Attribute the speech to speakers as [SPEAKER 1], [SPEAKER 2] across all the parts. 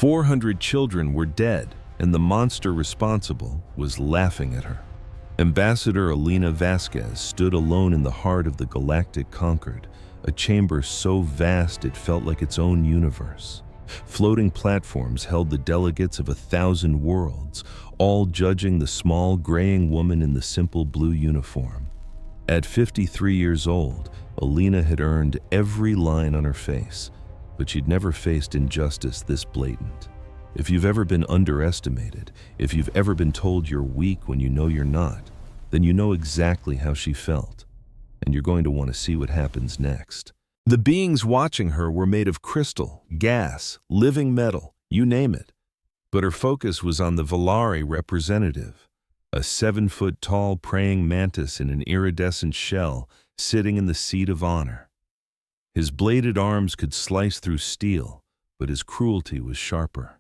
[SPEAKER 1] 400 children were dead, and the monster responsible was laughing at her. Ambassador Elena Vasquez stood alone in the heart of the galactic Concord, a chamber so vast it felt like its own universe. Floating platforms held the delegates of 1,000 worlds, all judging the small, graying woman in the simple blue uniform. At 53 years old, Elena had earned every line on her face, but she'd never faced injustice this blatant. If you've ever been underestimated, if you've ever been told you're weak when you know you're not, then you know exactly how she felt, and you're going to want to see what happens next. The beings watching her were made of crystal, gas, living metal, you name it. But her focus was on the Volari representative, a 7-foot-tall praying mantis in an iridescent shell sitting in the seat of honor. His bladed arms could slice through steel, but his cruelty was sharper.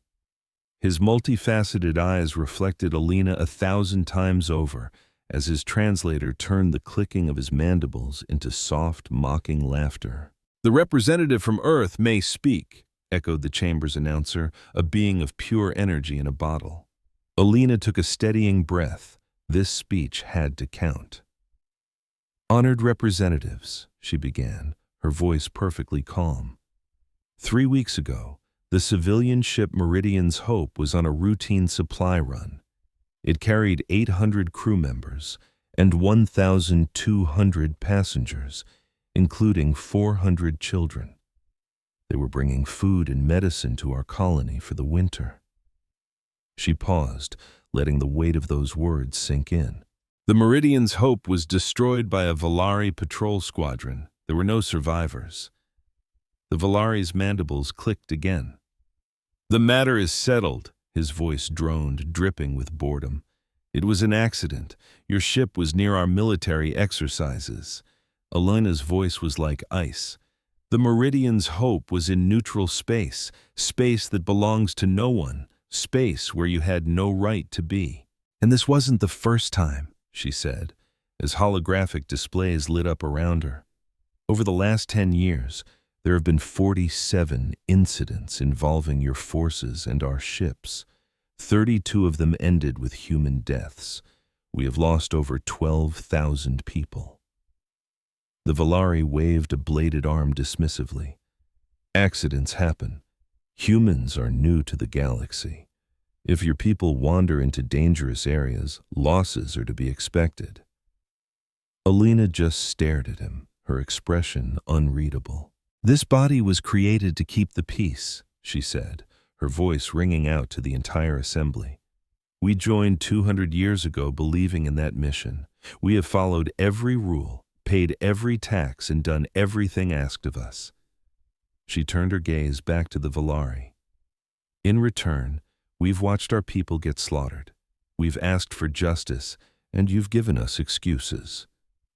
[SPEAKER 1] His multifaceted eyes reflected Elena 1,000 times over, as his translator turned the clicking of his mandibles into soft, mocking laughter. "The representative from Earth may speak," echoed the chamber's announcer, a being of pure energy in a bottle. Elena took a steadying breath. This speech had to count. "Honored representatives," she began, her voice perfectly calm. 3 weeks ago, the civilian ship Meridian's Hope was on a routine supply run. It carried 800 crew members and 1,200 passengers, including 400 children. They were bringing food and medicine to our colony for the winter. She paused, letting the weight of those words sink in. The Meridian's Hope was destroyed by a Volari patrol squadron. There were no survivors. The Volari's mandibles clicked again. "The matter is settled," his voice droned, dripping with boredom. "It was an accident. Your ship was near our military exercises." Elena's voice was like ice. "The Meridian's Hope was in neutral space, space that belongs to no one, space where you had no right to be." "And this wasn't the first time," she said, as holographic displays lit up around her. "Over the last 10 years, there have been 47 incidents involving your forces and our ships. 32 of them ended with human deaths. We have lost over 12,000 people." The Volari waved a bladed arm dismissively. "Accidents happen. Humans are new to the galaxy. If your people wander into dangerous areas, losses are to be expected." Elena just stared at him, her expression unreadable. "This body was created to keep the peace," she said, her voice ringing out to the entire assembly. "We joined 200 years ago believing in that mission. We have followed every rule, paid every tax, and done everything asked of us." She turned her gaze back to the Volari. "In return, we've watched our people get slaughtered. We've asked for justice, and you've given us excuses."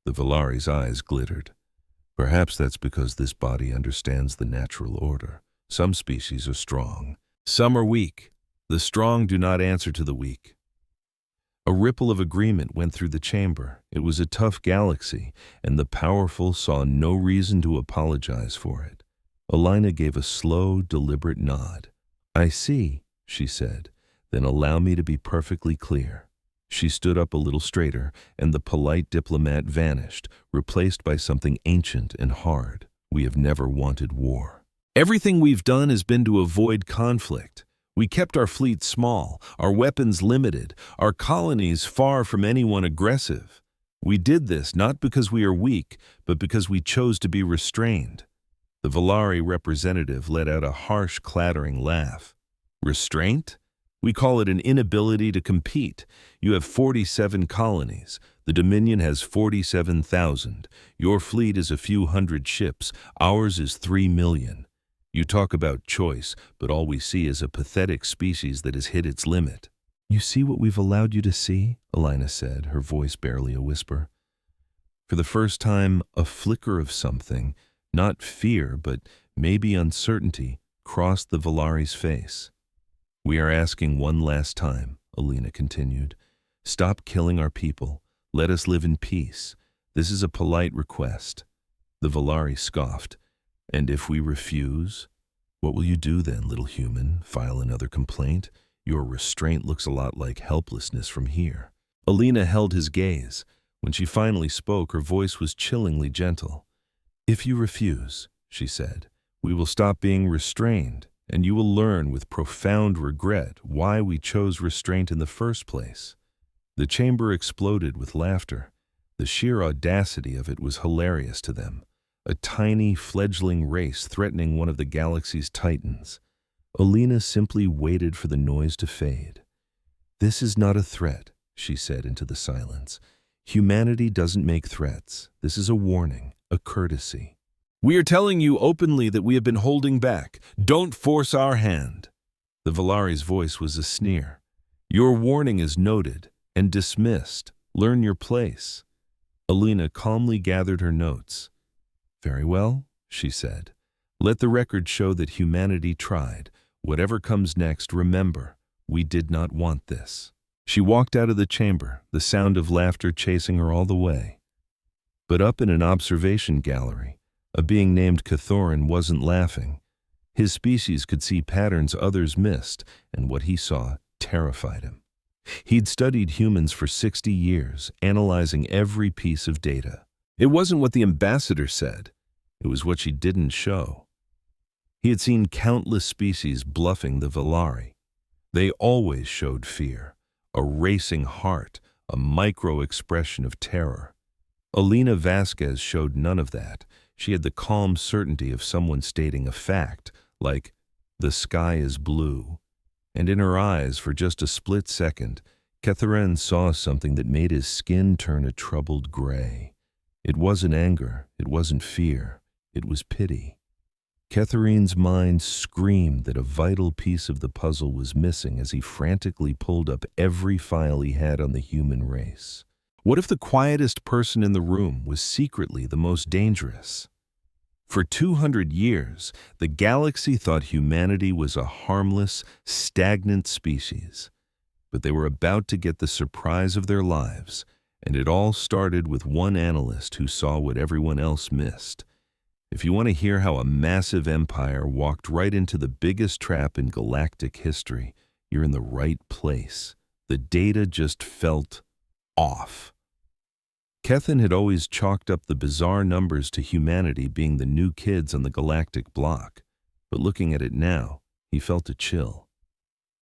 [SPEAKER 1] The Volari's eyes glittered. "Perhaps that's because this body understands the natural order. Some species are strong. Some are weak. The strong do not answer to the weak." A ripple of agreement went through the chamber. It was a tough galaxy, and the powerful saw no reason to apologize for it. Elena gave a slow, deliberate nod. "I see," she said. "Then allow me to be perfectly clear." She stood up a little straighter, and the polite diplomat vanished, replaced by something ancient and hard. "We have never wanted war. Everything we've done has been to avoid conflict. We kept our fleet small, our weapons limited, our colonies far from anyone aggressive. We did this not because we are weak, but because we chose to be restrained." The Volari representative let out a harsh, clattering laugh. "Restraint? We call it an inability to compete. You have 47 colonies. The Dominion has 47,000. Your fleet is a few hundred ships. Ours is 3 million. You talk about choice, but all we see is a pathetic species that has hit its limit." "You see what we've allowed you to see?" Elena said, her voice barely a whisper. For the first time, a flicker of something, not fear, but maybe uncertainty, crossed the Volari's face. "We are asking one last time," Elena continued. "Stop killing our people. Let us live in peace. This is a polite request." The Volari scoffed. "And if we refuse?" What will you do then, little human? File another complaint? Your restraint looks a lot like helplessness from here. Alina held his gaze. When she finally spoke, her voice was chillingly gentle. If you refuse, she said, we will stop being restrained, and you will learn with profound regret why we chose restraint in the first place. The chamber exploded with laughter. The sheer audacity of it was hilarious to them. A tiny, fledgling race threatening one of the galaxy's titans. Alina simply waited for the noise to fade. This is not a threat, she said into the silence. Humanity doesn't make threats. This is a warning, a courtesy. We are telling you openly that we have been holding back. Don't force our hand. The Valari's voice was a sneer. Your warning is noted and dismissed. Learn your place. Alina calmly gathered her notes. Very well, she said. Let the record show that humanity tried. Whatever comes next, remember, we did not want this. She walked out of the chamber, the sound of laughter chasing her all the way. But up in an observation gallery, a being named Cathorin wasn't laughing. His species could see patterns others missed, and what he saw terrified him. He'd studied humans for 60 years, analyzing every piece of data. It wasn't what the ambassador said. It was what she didn't show. He had seen countless species bluffing the Valari. They always showed fear, a racing heart, a micro-expression of terror. Alina Vasquez showed none of that. She had the calm certainty of someone stating a fact, like, the sky is blue. And in her eyes, for just a split second, Catherine saw something that made his skin turn a troubled gray. It wasn't anger, it wasn't fear, it was pity. Catherine's mind screamed that a vital piece of the puzzle was missing as he frantically pulled up every file he had on the human race. What if the quietest person in the room was secretly the most dangerous? For 200 years, the galaxy thought humanity was a harmless, stagnant species. But they were about to get the surprise of their lives, and it all started with one analyst who saw what everyone else missed. If you want to hear how a massive empire walked right into the biggest trap in galactic history, you're in the right place. The data just felt off. Kethin had always chalked up the bizarre numbers to humanity being the new kids on the galactic block, but looking at it now, he felt a chill.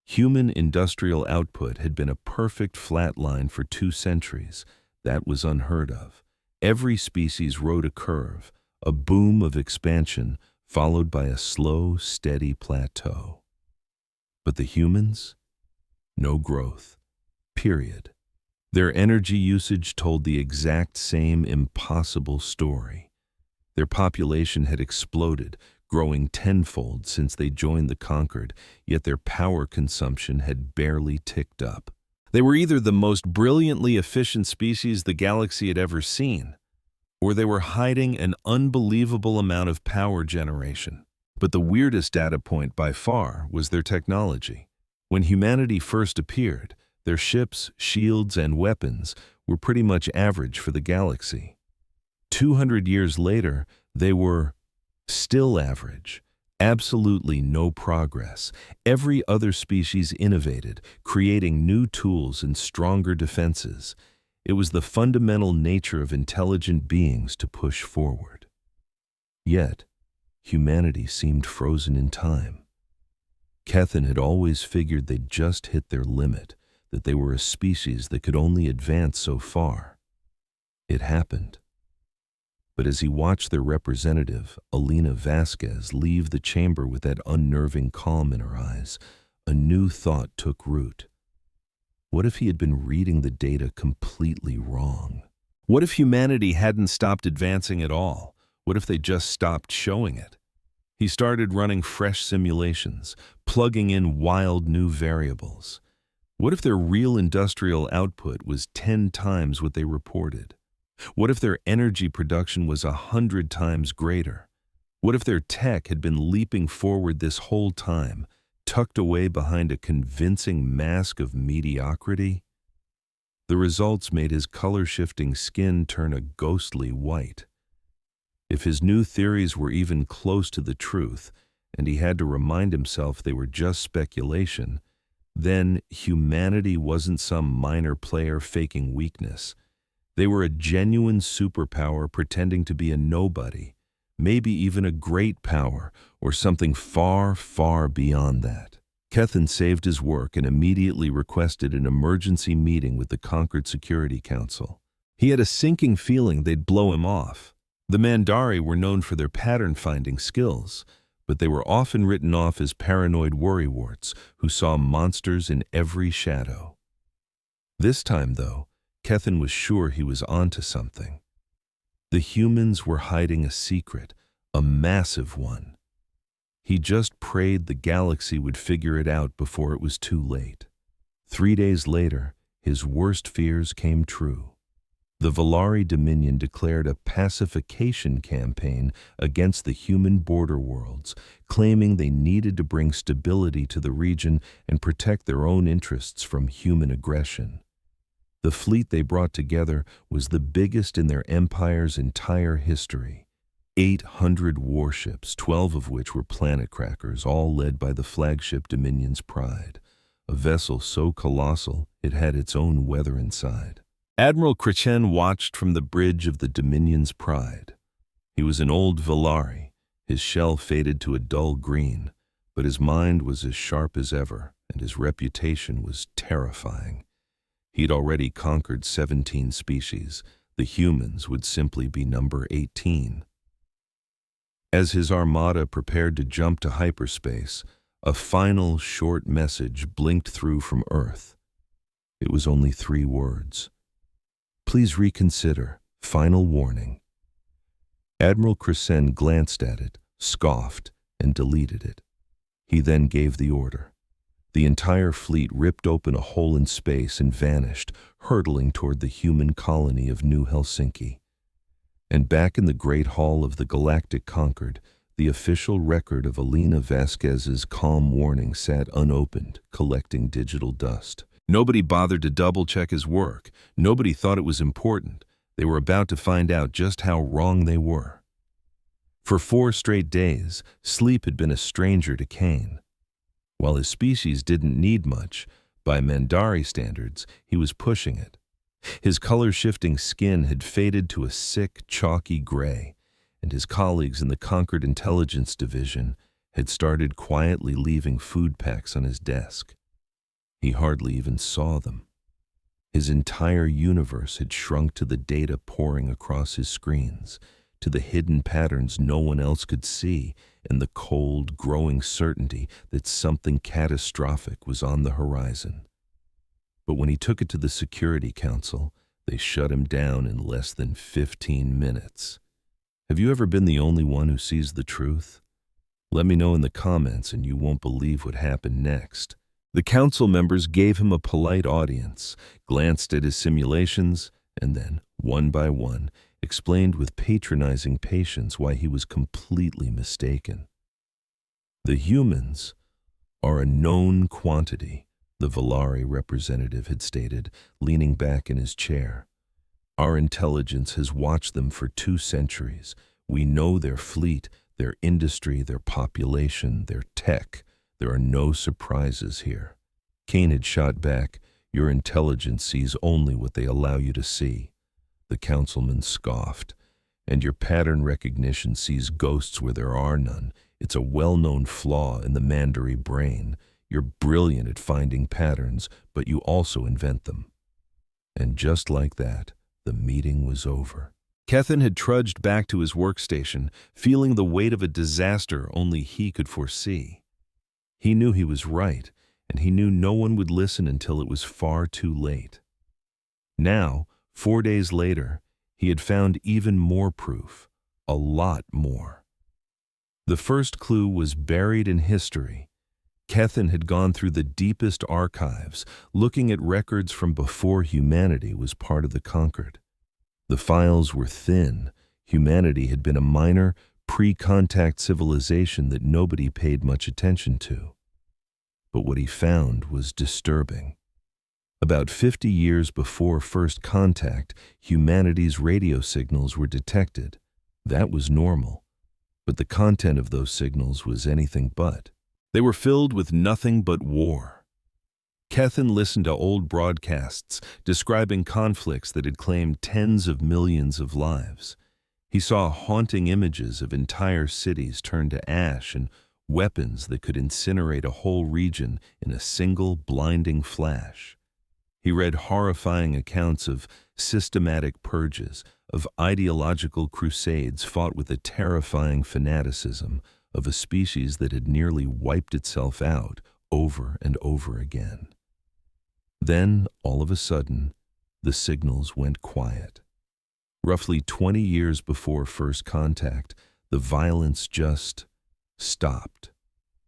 [SPEAKER 1] Human industrial output had been a perfect flat line for 2 centuries. That was unheard of. Every species rode a curve, a boom of expansion followed by a slow, steady plateau. But the humans? No growth. Period. Their energy usage told the exact same impossible story. Their population had exploded, growing tenfold since they joined the conquered, yet their power consumption had barely ticked up. They were either the most brilliantly efficient species the galaxy had ever seen, or they were hiding an unbelievable amount of power generation. But the weirdest data point by far was their technology. When humanity first appeared, their ships, shields, and weapons were pretty much average for the galaxy. 200 years later, they were still average. Absolutely no progress. Every other species innovated, creating new tools and stronger defenses. It was the fundamental nature of intelligent beings to push forward. Yet, humanity seemed frozen in time. Kethin had always figured they'd just hit their limit, that they were a species that could only advance so far. It happened. But as he watched their representative, Alina Vasquez, leave the chamber with that unnerving calm in her eyes, a new thought took root. What if he had been reading the data completely wrong? What if humanity hadn't stopped advancing at all? What if they just stopped showing it? He started running fresh simulations, plugging in wild new variables. What if their real industrial output was 10 times what they reported? What if their energy production was 100 times greater? What if their tech had been leaping forward this whole time, tucked away behind a convincing mask of mediocrity? The results made his color-shifting skin turn a ghostly white. If his new theories were even close to the truth, and he had to remind himself they were just speculation, then humanity wasn't some minor player faking weakness. They were a genuine superpower pretending to be a nobody, maybe even a great power, or something far, far beyond that. Kethen saved his work and immediately requested an emergency meeting with the Concord Security Council. He had a sinking feeling they'd blow him off. The Mandari were known for their pattern-finding skills, but they were often written off as paranoid worrywarts who saw monsters in every shadow. This time, though, Kethen was sure he was onto something. The humans were hiding a secret, a massive one. He just prayed the galaxy would figure it out before it was too late. 3 days later, his worst fears came true. The Valari Dominion declared a pacification campaign against the human border worlds, claiming they needed to bring stability to the region and protect their own interests from human aggression. The fleet they brought together was the biggest in their empire's entire history. 800 warships, 12 of which were planet crackers, all led by the flagship Dominion's Pride, a vessel so colossal it had its own weather inside. Admiral Krechen watched from the bridge of the Dominion's Pride. He was an old Valari, his shell faded to a dull green, but his mind was as sharp as ever, and his reputation was terrifying. He'd already conquered 17 species. The humans would simply be number 18. As his armada prepared to jump to hyperspace, a final short message blinked through from Earth. It was only 3 words. Please reconsider. Final warning. Admiral Krechen glanced at it, scoffed, and deleted it. He then gave the order. The entire fleet ripped open a hole in space and vanished, hurtling toward the human colony of New Helsinki. And back in the Great Hall of the Galactic Concord, the official record of Alina Vasquez's calm warning sat unopened, collecting digital dust. Nobody bothered to double-check his work. Nobody thought it was important. They were about to find out just how wrong they were. For 4 straight days, sleep had been a stranger to Kane. While his species didn't need much, by Mandari standards, he was pushing it. His color-shifting skin had faded to a sick, chalky gray, and his colleagues in the Concord Intelligence Division had started quietly leaving food packs on his desk. He hardly even saw them. His entire universe had shrunk to the data pouring across his screens, to the hidden patterns no one else could see, and the cold, growing certainty that something catastrophic was on the horizon. But when he took it to the Security Council, they shut him down in less than 15 minutes. Have you ever been the only one who sees the truth? Let me know in the comments and you won't believe what happened next. The council members gave him a polite audience, glanced at his simulations, and then, one by one, explained with patronizing patience why he was completely mistaken. The humans are a known quantity, the Valari representative had stated, leaning back in his chair. Our intelligence has watched them for 2 centuries. We know their fleet, their industry, their population, their tech. There are no surprises here. Kane had shot back, your intelligence sees only what they allow you to see. The councilman scoffed. And your pattern recognition sees ghosts where there are none. It's a well-known flaw in the Mandari brain. You're brilliant at finding patterns, but you also invent them. And just like that, the meeting was over. Kethen had trudged back to his workstation, feeling the weight of a disaster only he could foresee. He knew he was right, and he knew no one would listen until it was far too late. Now, 4 days later, he had found even more proof, a lot more. The first clue was buried in history. Kethen had gone through the deepest archives, looking at records from before humanity was part of the Concord. The files were thin. Humanity had been a minor, pre-contact civilization that nobody paid much attention to. But what he found was disturbing. About 50 years before first contact, humanity's radio signals were detected. That was normal. But the content of those signals was anything but. They were filled with nothing but war. Kethen listened to old broadcasts describing conflicts that had claimed tens of millions of lives. He saw haunting images of entire cities turned to ash and weapons that could incinerate a whole region in a single blinding flash. He read horrifying accounts of systematic purges, of ideological crusades fought with a terrifying fanaticism, of a species that had nearly wiped itself out over and over again. Then, all of a sudden, the signals went quiet. Roughly 20 years before first contact, the violence just stopped.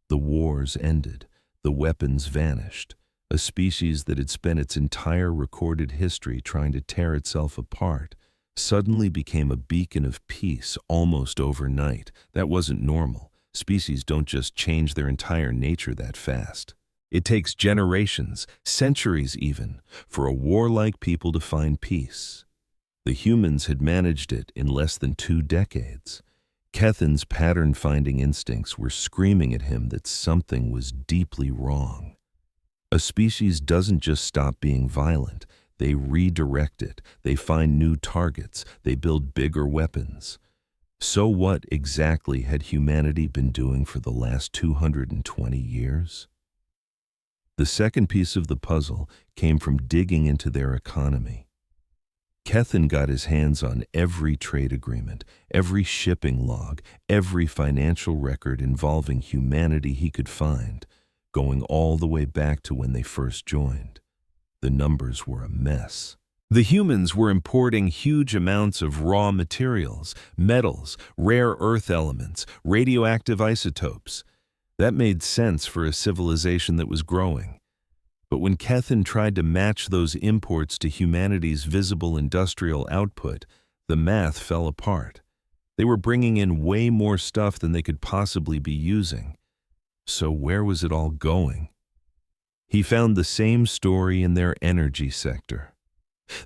[SPEAKER 1] The wars ended, the weapons vanished. A species that had spent its entire recorded history trying to tear itself apart suddenly became a beacon of peace almost overnight. That wasn't normal. Species don't just change their entire nature that fast. It takes generations, centuries even, for a warlike people to find peace. The humans had managed it in less than 2 decades. Kethen's pattern-finding instincts were screaming at him that something was deeply wrong. A species doesn't just stop being violent. They redirect it. They find new targets. They build bigger weapons. So what exactly had humanity been doing for the last 220 years? The second piece of the puzzle came from digging into their economy. Kethen got his hands on every trade agreement, every shipping log, every financial record involving humanity he could find, going all the way back to when they first joined. The numbers were a mess. The humans were importing huge amounts of raw materials, metals, rare earth elements, radioactive isotopes. That made sense for a civilization that was growing. But when Kethen tried to match those imports to humanity's visible industrial output, the math fell apart. They were bringing in way more stuff than they could possibly be using. So where was it all going? He found the same story in their energy sector.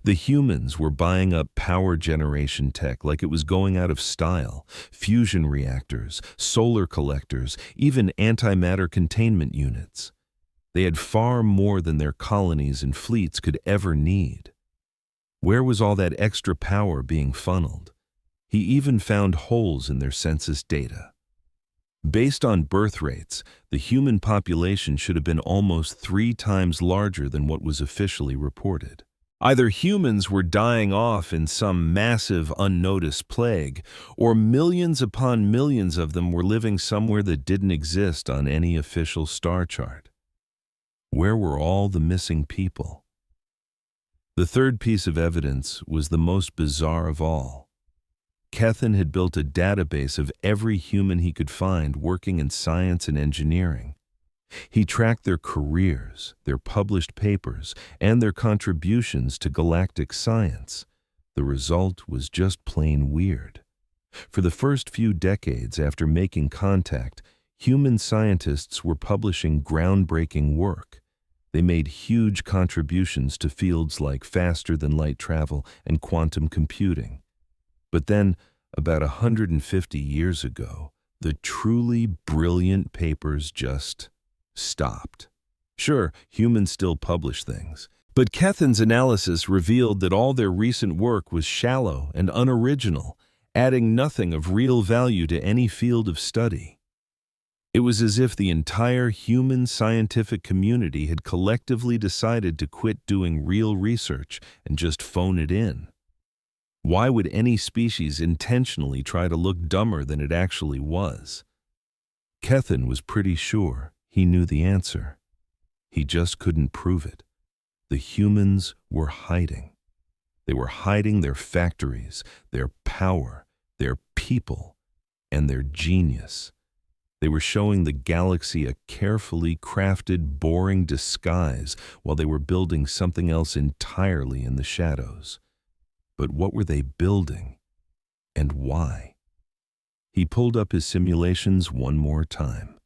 [SPEAKER 1] The humans were buying up power generation tech like it was going out of style, fusion reactors, solar collectors, even antimatter containment units. They had far more than their colonies and fleets could ever need. Where was all that extra power being funneled? He even found holes in their census data. Based on birth rates, the human population should have been almost 3 times larger than what was officially reported. Either humans were dying off in some massive unnoticed plague, or millions upon millions of them were living somewhere that didn't exist on any official star chart. Where were all the missing people? The third piece of evidence was the most bizarre of all. Kethen had built a database of every human he could find working in science and engineering. He tracked their careers, their published papers, and their contributions to galactic science. The result was just plain weird. For the first few decades after making contact, human scientists were publishing groundbreaking work. They made huge contributions to fields like faster-than-light travel and quantum computing. But then, about 150 years ago, the truly brilliant papers just stopped. Sure, humans still publish things, but Kethen's analysis revealed that all their recent work was shallow and unoriginal, adding nothing of real value to any field of study. It was as if the entire human scientific community had collectively decided to quit doing real research and just phone it in. Why would any species intentionally try to look dumber than it actually was? Kethen was pretty sure he knew the answer. He just couldn't prove it. The humans were hiding. They were hiding their factories, their power, their people, and their genius. They were showing the galaxy a carefully crafted, boring disguise while they were building something else entirely in the shadows. But what were they building, and why? He pulled up his simulations one more time.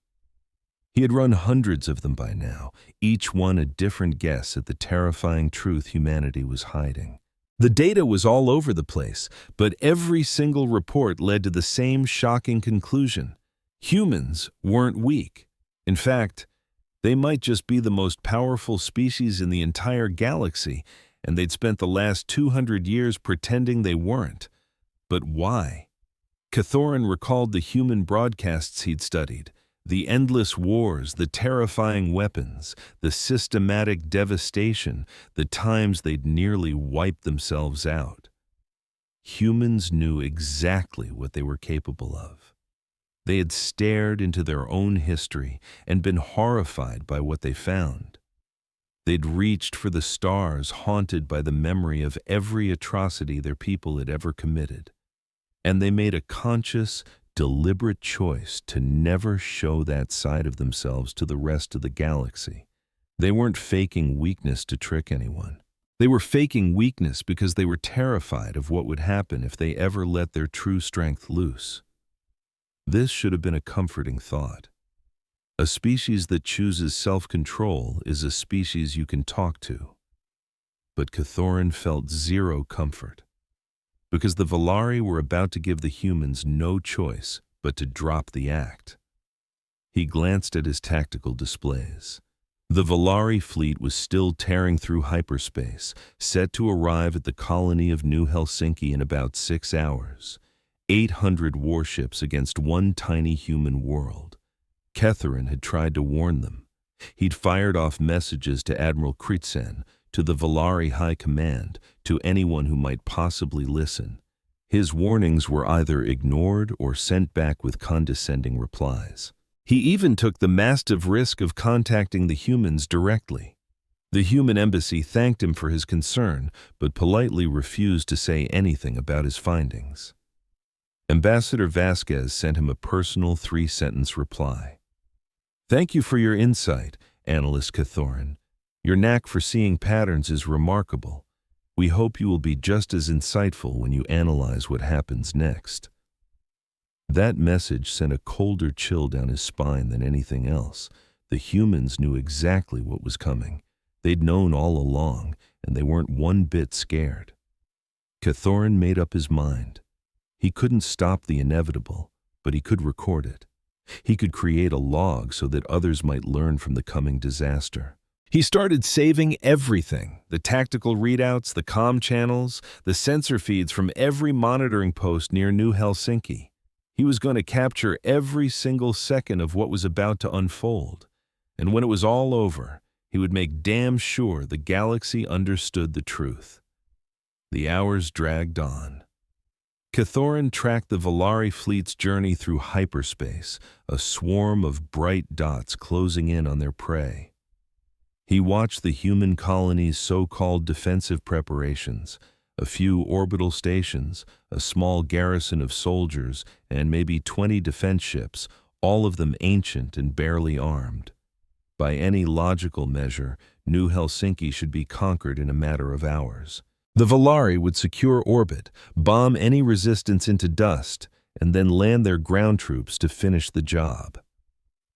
[SPEAKER 1] He had run hundreds of them by now, each one a different guess at the terrifying truth humanity was hiding. The data was all over the place, but every single report led to the same shocking conclusion. Humans weren't weak. In fact, they might just be the most powerful species in the entire galaxy, and they'd spent the last 200 years pretending they weren't. But why? Cathoran recalled the human broadcasts he'd studied, the endless wars, the terrifying weapons, the systematic devastation, the times they'd nearly wiped themselves out. Humans knew exactly what they were capable of. They had stared into their own history and been horrified by what they found. They'd reached for the stars, haunted by the memory of every atrocity their people had ever committed. And they made a conscious, deliberate choice to never show that side of themselves to the rest of the galaxy. They weren't faking weakness to trick anyone. They were faking weakness because they were terrified of what would happen if they ever let their true strength loose. This should have been a comforting thought. A species that chooses self-control is a species you can talk to. But Cathoran felt zero comfort, because the Valari were about to give the humans no choice but to drop the act. He glanced at his tactical displays. The Valari fleet was still tearing through hyperspace, set to arrive at the colony of New Helsinki in about 6 hours. 800 warships against one tiny human world. Cathoran had tried to warn them. He'd fired off messages to Admiral Kritsen, to the Valari High Command, to anyone who might possibly listen. His warnings were either ignored or sent back with condescending replies. He even took the massive risk of contacting the humans directly. The human embassy thanked him for his concern, but politely refused to say anything about his findings. Ambassador Vasquez sent him a personal 3-sentence reply. "Thank you for your insight, Analyst Cathoran. Your knack for seeing patterns is remarkable. We hope you will be just as insightful when you analyze what happens next." That message sent a colder chill down his spine than anything else. The humans knew exactly what was coming. They'd known all along, and they weren't one bit scared. Cathoran made up his mind. He couldn't stop the inevitable, but he could record it. He could create a log so that others might learn from the coming disaster. He started saving everything: the tactical readouts, the comm channels, the sensor feeds from every monitoring post near New Helsinki. He was going to capture every single second of what was about to unfold. And when it was all over, he would make damn sure the galaxy understood the truth. The hours dragged on. Cathoran tracked the Valari fleet's journey through hyperspace, a swarm of bright dots closing in on their prey. He watched the human colony's so-called defensive preparations, a few orbital stations, a small garrison of soldiers, and maybe 20 defense ships, all of them ancient and barely armed. By any logical measure, New Helsinki should be conquered in a matter of hours. The Valari would secure orbit, bomb any resistance into dust, and then land their ground troops to finish the job.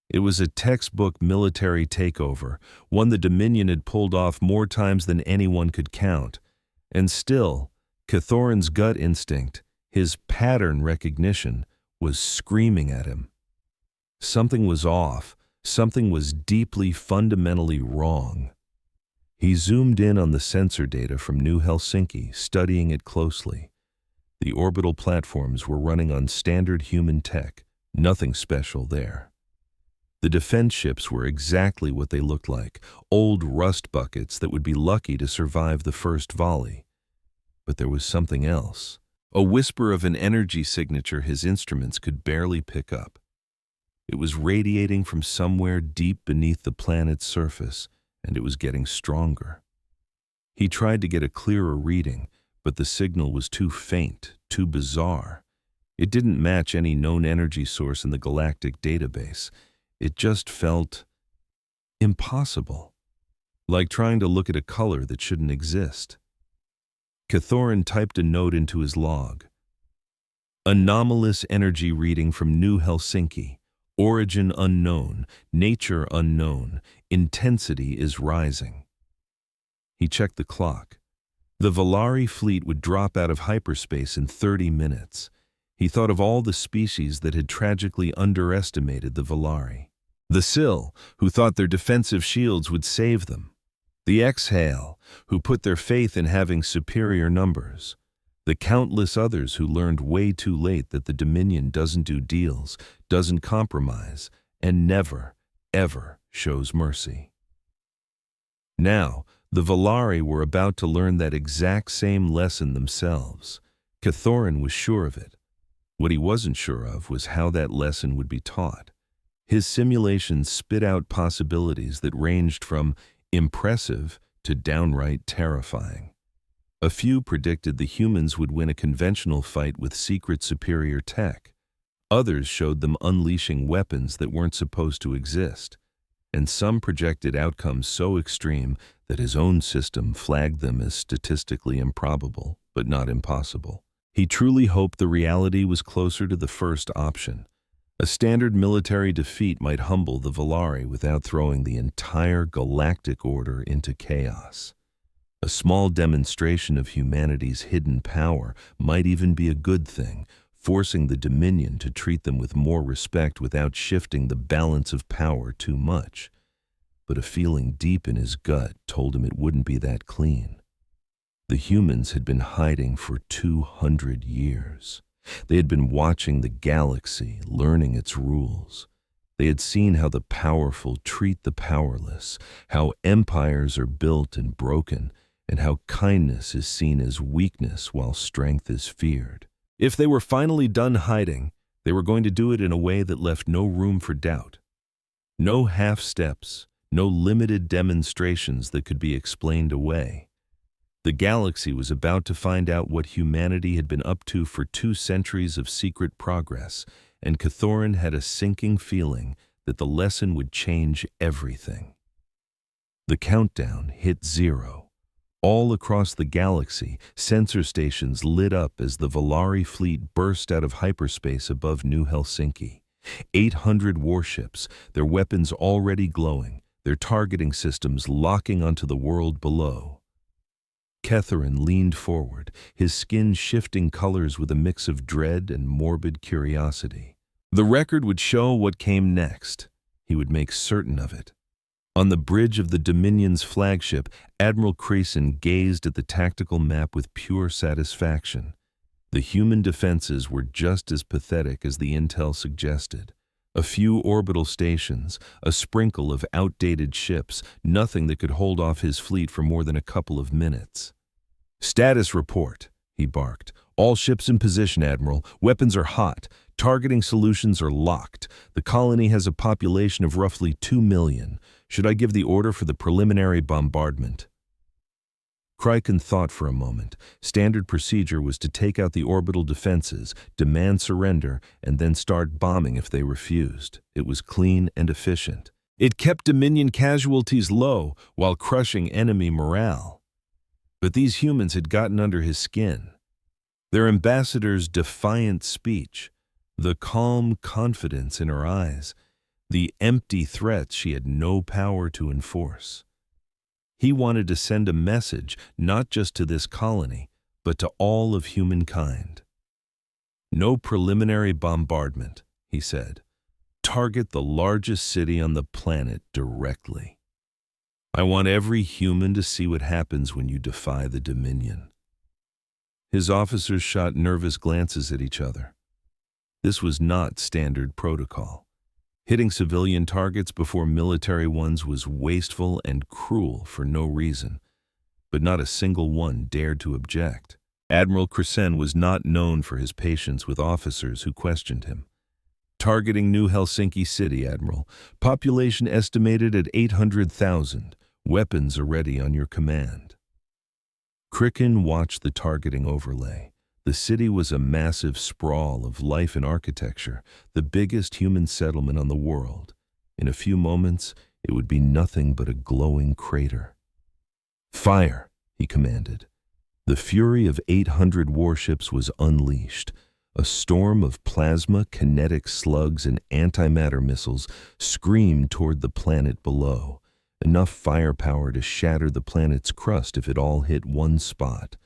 [SPEAKER 1] It was a textbook military takeover, one the Dominion had pulled off more times than anyone could count. And still, Cathoran's gut instinct, his pattern recognition, was screaming at him. Something was off. Something was deeply, fundamentally wrong. He zoomed in on the sensor data from New Helsinki, studying it closely. The orbital platforms were running on standard human tech, nothing special there. The defense ships were exactly what they looked like, old rust buckets that would be lucky to survive the first volley. But there was something else, a whisper of an energy signature his instruments could barely pick up. It was radiating from somewhere deep beneath the planet's surface, and it was getting stronger. He tried to get a clearer reading, but the signal was too faint, too bizarre. It didn't match any known energy source in the galactic database. It just felt impossible, like trying to look at a color that shouldn't exist. Cathoran typed a note into his log. Anomalous energy reading from New Helsinki. Origin unknown, nature unknown, intensity is rising. He checked the clock. The Volari fleet would drop out of hyperspace in 30 minutes. He thought of all the species that had tragically underestimated the Volari. The Sil, who thought their defensive shields would save them. The Exhale, who put their faith in having superior numbers. The countless others who learned way too late that the Dominion doesn't do deals, doesn't compromise, and never, ever shows mercy. Now, the Volari were about to learn that exact same lesson themselves. Cathorin was sure of it. What he wasn't sure of was how that lesson would be taught. His simulations spit out possibilities that ranged from impressive to downright terrifying. A few predicted the humans would win a conventional fight with secret superior tech. Others showed them unleashing weapons that weren't supposed to exist. And some projected outcomes so extreme that his own system flagged them as statistically improbable, but not impossible. He truly hoped the reality was closer to the first option. A standard military defeat might humble the Volari without throwing the entire galactic order into chaos. A small demonstration of humanity's hidden power might even be a good thing, forcing the Dominion to treat them with more respect without shifting the balance of power too much. But a feeling deep in his gut told him it wouldn't be that clean. The humans had been hiding for 200 years. They had been watching the galaxy, learning its rules. They had seen how the powerful treat the powerless, how empires are built and broken, and how kindness is seen as weakness while strength is feared. If they were finally done hiding, they were going to do it in a way that left no room for doubt. No half steps, no limited demonstrations that could be explained away. The galaxy was about to find out what humanity had been up to for 2 centuries of secret progress, and Cathorin had a sinking feeling that the lesson would change everything. The countdown hit 0. All across the galaxy, sensor stations lit up as the Volari fleet burst out of hyperspace above New Helsinki. 800 warships, their weapons already glowing, their targeting systems locking onto the world below. Cathorin leaned forward, his skin shifting colors with a mix of dread and morbid curiosity. The record would show what came next. He would make certain of it. On the bridge of the Dominion's flagship, Admiral Creason gazed at the tactical map with pure satisfaction. The human defenses were just as pathetic as the intel suggested. A few orbital stations, a sprinkle of outdated ships, nothing that could hold off his fleet for more than a couple of minutes. "Status report," he barked. "All ships in position, Admiral. Weapons are hot. Targeting solutions are locked. The colony has a population of roughly 2 million. Should I give the order for the preliminary bombardment?" Crichton thought for a moment. Standard procedure was to take out the orbital defenses, demand surrender, and then start bombing if they refused. It was clean and efficient. It kept Dominion casualties low while crushing enemy morale. But these humans had gotten under his skin. Their ambassador's defiant speech, the calm confidence in her eyes, the empty threats she had no power to enforce. He wanted to send a message not just to this colony, but to all of humankind. "No preliminary bombardment," he said. "Target the largest city on the planet directly. I want every human to see what happens when you defy the Dominion." His officers shot nervous glances at each other. This was not standard protocol. Hitting civilian targets before military ones was wasteful and cruel for no reason, but not a single one dared to object. Admiral Creason was not known for his patience with officers who questioned him. "Targeting New Helsinki City, Admiral. Population estimated at 800,000. Weapons are ready on your command." Crichton watched the targeting overlay. The city was a massive sprawl of life and architecture, the biggest human settlement on the world. In a few moments, it would be nothing but a glowing crater. "Fire," he commanded. The fury of 800 warships was unleashed. A storm of plasma, kinetic slugs, and antimatter missiles screamed toward the planet below. enough firepower to shatter the planet's crust if it all hit one spot.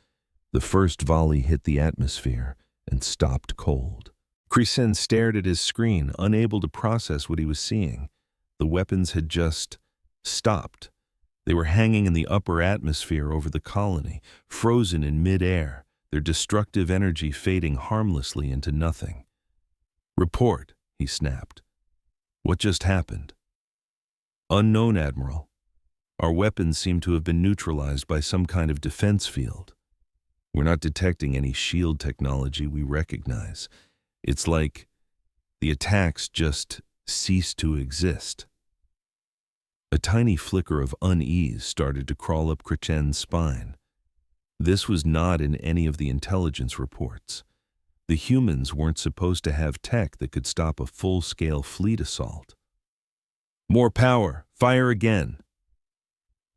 [SPEAKER 1] The first volley hit the atmosphere and stopped cold. Krisen stared at his screen, unable to process what he was seeing. The weapons had just stopped. They were hanging in the upper atmosphere over the colony, frozen in mid-air, their destructive energy fading harmlessly into nothing. "Report," he snapped. "What just happened?" "Unknown, Admiral. Our weapons seem to have been neutralized by some kind of defense field. We're not detecting any shield technology we recognize. It's like the attacks just ceased to exist." A tiny flicker of unease started to crawl up Krichen's spine. This was not in any of the intelligence reports. The humans weren't supposed to have tech that could stop a full-scale fleet assault. "More power! Fire again!"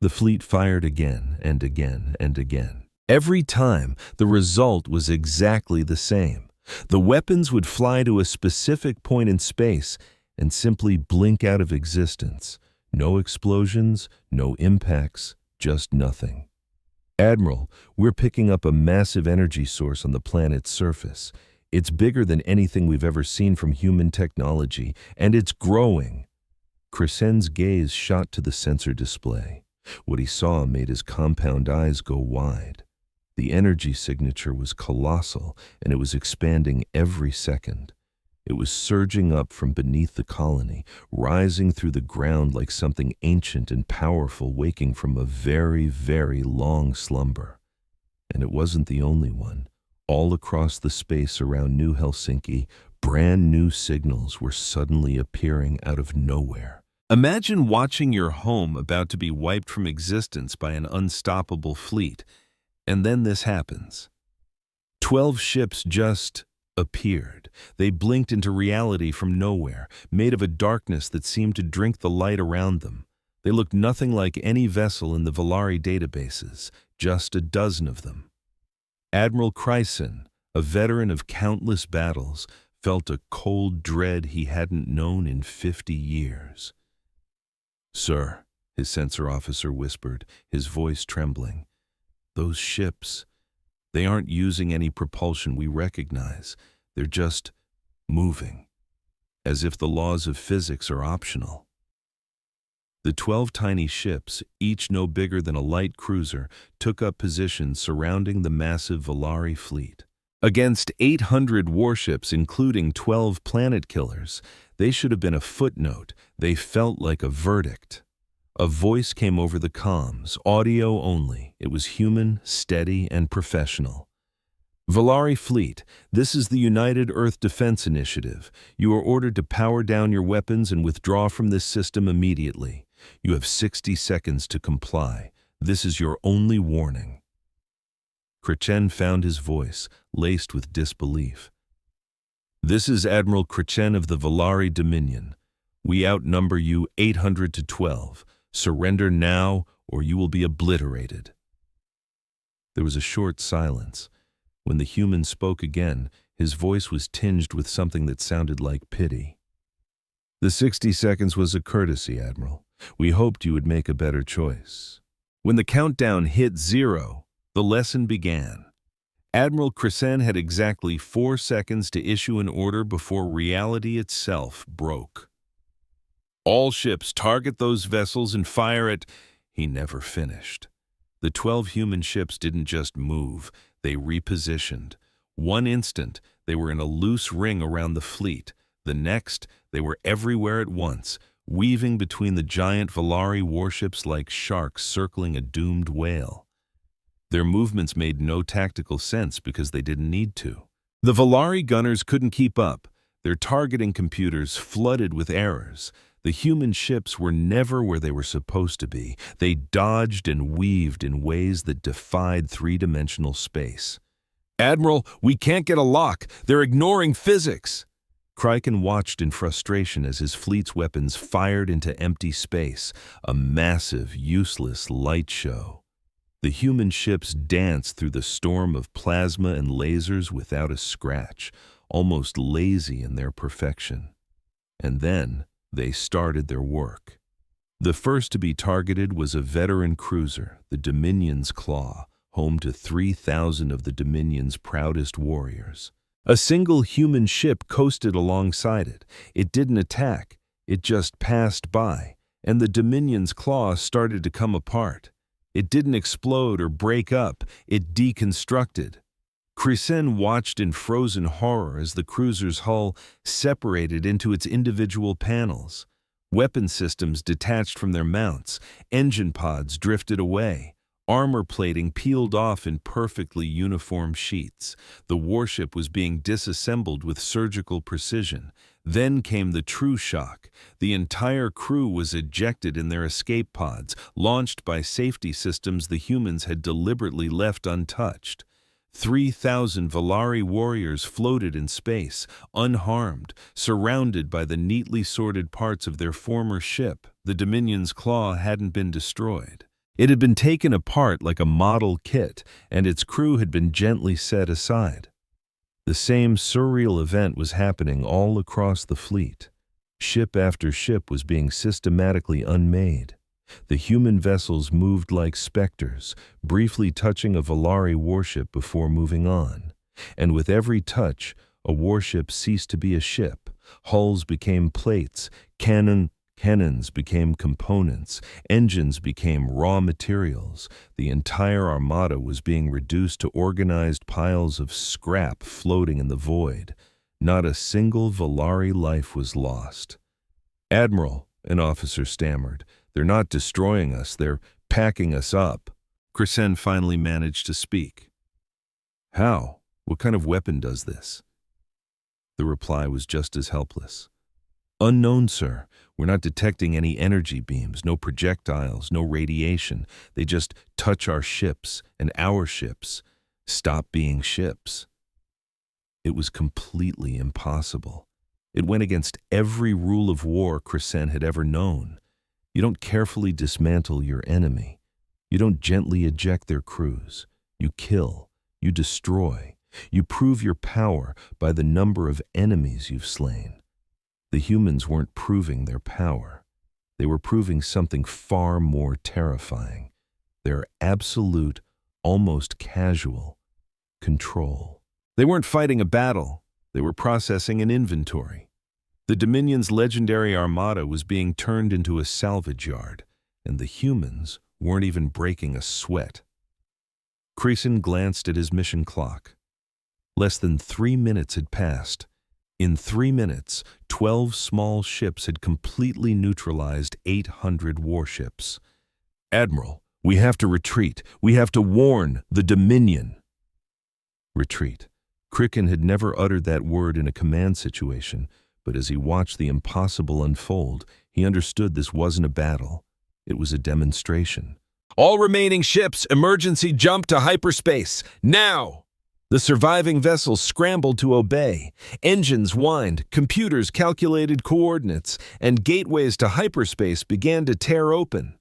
[SPEAKER 1] The fleet fired again and again and again. Every time, the result was exactly the same. The weapons would fly to a specific point in space and simply blink out of existence. No explosions, no impacts, just nothing. "Admiral, we're picking up a massive energy source on the planet's surface. It's bigger than anything we've ever seen from human technology, and it's growing." Krisen's gaze shot to the sensor display. What he saw made his compound eyes go wide. The energy signature was colossal, and it was expanding every second. It was surging up from beneath the colony, rising through the ground like something ancient and powerful waking from a very, very long slumber. And it wasn't the only one. All across the space around New Helsinki, brand new signals were suddenly appearing out of nowhere. Imagine watching your home about to be wiped from existence by an unstoppable fleet, and then this happens. 12 ships just appeared. They blinked into reality from nowhere, made of a darkness that seemed to drink the light around them. They looked nothing like any vessel in the Volari databases, just a dozen of them. Admiral Krisen, a veteran of countless battles, felt a cold dread he hadn't known in 50 years. "Sir," his sensor officer whispered, his voice trembling, "those ships, they aren't using any propulsion we recognize. They're just moving, as if the laws of physics are optional." The 12 tiny ships, each no bigger than a light cruiser, took up positions surrounding the massive Volari fleet. Against 800 warships, including 12 planet killers, they should have been a footnote. They felt like a verdict. A voice came over the comms, audio only. It was human, steady, and professional. "Volari Fleet, this is the United Earth Defense Initiative. You are ordered to power down your weapons and withdraw from this system immediately. You have 60 seconds to comply. This is your only warning." Kricen found his voice, laced with disbelief. "This is Admiral Kricen of the Volari Dominion. We outnumber you 800 to 12. Surrender now, or you will be obliterated." There was a short silence. When the human spoke again, his voice was tinged with something that sounded like pity. "The 60 seconds was a courtesy, Admiral. We hoped you would make a better choice." When the countdown hit 0, the lesson began. Admiral Krisen had exactly 4 seconds to issue an order before reality itself broke. "All ships target those vessels and fire at—" He never finished. The 12 human ships didn't just move, they repositioned. One instant, they were in a loose ring around the fleet. The next, they were everywhere at once, weaving between the giant Volari warships like sharks circling a doomed whale. Their movements made no tactical sense because they didn't need to. The Volari gunners couldn't keep up, their targeting computers flooded with errors. The human ships were never where they were supposed to be. They dodged and weaved in ways that defied three-dimensional space. "Admiral, we can't get a lock. They're ignoring physics." Krisen watched in frustration as his fleet's weapons fired into empty space, a massive, useless light show. The human ships danced through the storm of plasma and lasers without a scratch, almost lazy in their perfection. And then they started their work. The first to be targeted was a veteran cruiser, the Dominion's Claw, home to 3,000 of the Dominion's proudest warriors. A single human ship coasted alongside it. It didn't attack, it just passed by, and the Dominion's Claw started to come apart. It didn't explode or break up, it deconstructed. Krisen watched in frozen horror as the cruiser's hull separated into its individual panels. Weapon systems detached from their mounts, engine pods drifted away, armor plating peeled off in perfectly uniform sheets. The warship was being disassembled with surgical precision. Then came the true shock. The entire crew was ejected in their escape pods, launched by safety systems the humans had deliberately left untouched. 3,000 Valari warriors floated in space, unharmed, surrounded by the neatly sorted parts of their former ship. The Dominion's Claw hadn't been destroyed. It had been taken apart like a model kit, and its crew had been gently set aside. The same surreal event was happening all across the fleet. Ship after ship was being systematically unmade. The human vessels moved like specters, briefly touching a Valari warship before moving on. And with every touch, a warship ceased to be a ship. Hulls became plates, cannons became components, engines became raw materials. The entire armada was being reduced to organized piles of scrap floating in the void. Not a single Valari life was lost. "Admiral," an officer stammered, "they're not destroying us, they're packing us up." Krisen finally managed to speak. "How? What kind of weapon does this?" The reply was just as helpless. "Unknown, sir. We're not detecting any energy beams, no projectiles, no radiation. They just touch our ships, and our ships stop being ships." It was completely impossible. It went against every rule of war Krisen had ever known. You don't carefully dismantle your enemy. You don't gently eject their crews. You kill. You destroy. You prove your power by the number of enemies you've slain. The humans weren't proving their power. They were proving something far more terrifying. Their absolute, almost casual, control. They weren't fighting a battle. They were processing an inventory. The Dominion's legendary armada was being turned into a salvage yard, and the humans weren't even breaking a sweat. Krisen glanced at his mission clock. Less than 3 minutes had passed. In 3 minutes, 12 small ships had completely neutralized 800 warships. "Admiral, we have to retreat. We have to warn the Dominion." Retreat. Krisen had never uttered that word in a command situation, but as he watched the impossible unfold, he understood this wasn't a battle. It was a demonstration. "All remaining ships, emergency jump to hyperspace, now!" The surviving vessels scrambled to obey. Engines whined, computers calculated coordinates, and gateways to hyperspace began to tear open.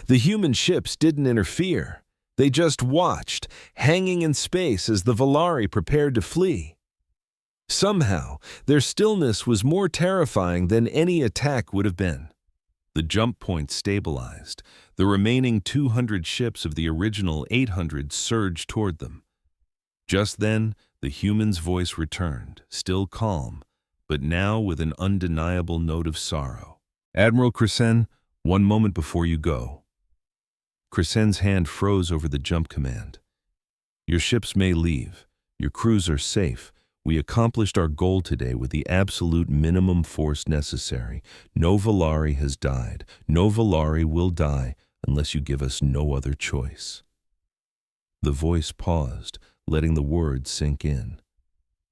[SPEAKER 1] The human ships didn't interfere. They just watched, hanging in space as the Valari prepared to flee. Somehow, their stillness was more terrifying than any attack would have been. The jump point stabilized. The remaining 200 ships of the original 800 surged toward them. Just then, the human's voice returned, still calm, but now with an undeniable note of sorrow. "Admiral Krisen, one moment before you go." Krisen's hand froze over the jump command. "Your ships may leave. Your crews are safe. We accomplished our goal today with the absolute minimum force necessary. No Valari has died. No Valari will die unless you give us no other choice." The voice paused, letting the words sink in.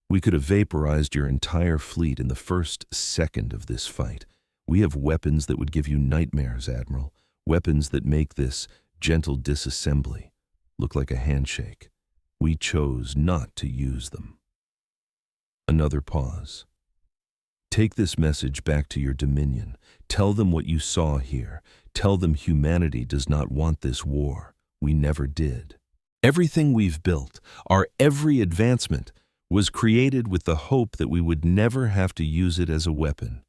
[SPEAKER 1] "We could have vaporized your entire fleet in the first second of this fight. We have weapons that would give you nightmares, Admiral. Weapons that make this gentle disassembly look like a handshake. We chose not to use them." Another pause. "Take this message back to your Dominion. Tell them what you saw here. Tell them humanity does not want this war. We never did. Everything we've built, our every advancement, was created with the hope that we would never have to use it as a weapon.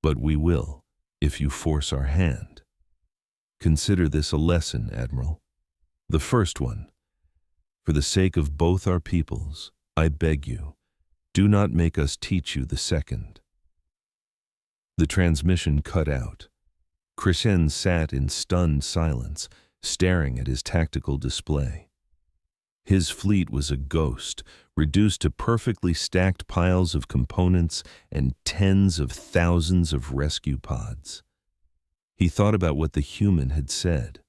[SPEAKER 1] But we will, if you force our hand." Consider this a lesson, Admiral. The first one. For the sake of both our peoples, I beg you, do not make us teach you the second. The transmission cut out. Christian sat in stunned silence, staring at his tactical display. His fleet was a ghost, reduced to perfectly stacked piles of components and tens of thousands of rescue pods. He thought about what the human had said.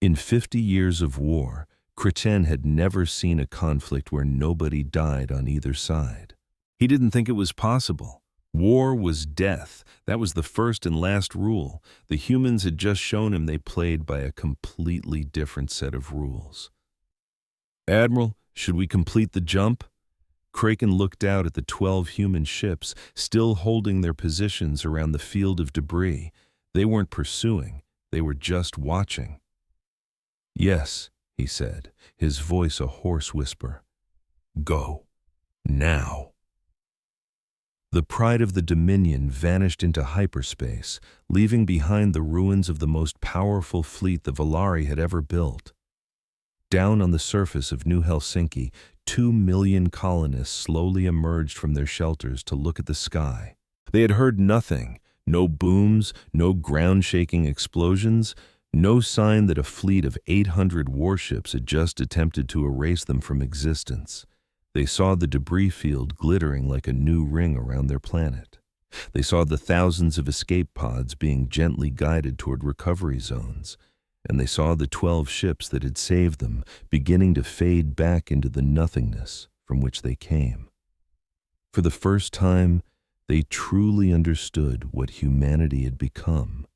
[SPEAKER 1] In 50 years of war, Christian had never seen a conflict where nobody died on either side. He didn't think it was possible. War was death. That was the first and last rule. The humans had just shown him they played by a completely different set of rules. Admiral, should we complete the jump? Kraken looked out at the 12 human ships, still holding their positions around the field of debris. They weren't pursuing, they were just watching. Yes, he said, his voice a hoarse whisper. Go. Now. The pride of the Dominion vanished into hyperspace, leaving behind the ruins of the most powerful fleet the Volari had ever built. Down on the surface of New Helsinki, 2 million colonists slowly emerged from their shelters to look at the sky. They had heard nothing, no booms, no ground-shaking explosions, no sign that a fleet of 800 warships had just attempted to erase them from existence. They saw the debris field glittering like a new ring around their planet. They saw the thousands of escape pods being gently guided toward recovery zones. And they saw the 12 ships that had saved them beginning to fade back into the nothingness from which they came. For the first time, they truly understood what humanity had become.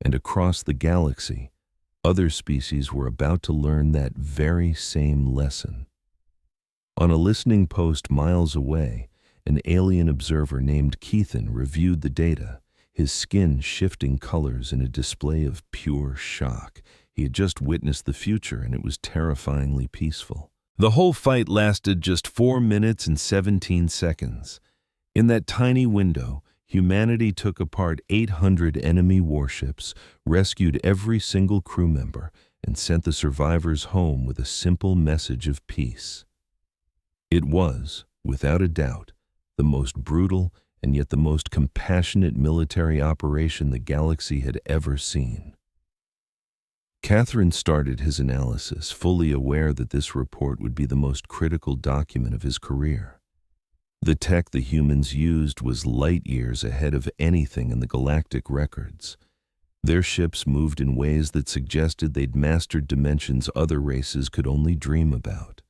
[SPEAKER 1] And across the galaxy, other species were about to learn that very same lesson. On a listening post miles away, an alien observer named Keithan reviewed the data, his skin shifting colors in a display of pure shock. He had just witnessed the future, and it was terrifyingly peaceful. The whole fight lasted just 4 minutes and 17 seconds. In that tiny window, humanity took apart 800 enemy warships, rescued every single crew member, and sent the survivors home with a simple message of peace. It was, without a doubt, the most brutal and yet the most compassionate military operation the galaxy had ever seen. Catherine started his analysis, fully aware that this report would be the most critical document of his career. The tech the humans used was light years ahead of anything in the galactic records. Their ships moved in ways that suggested they'd mastered dimensions other races could only dream about.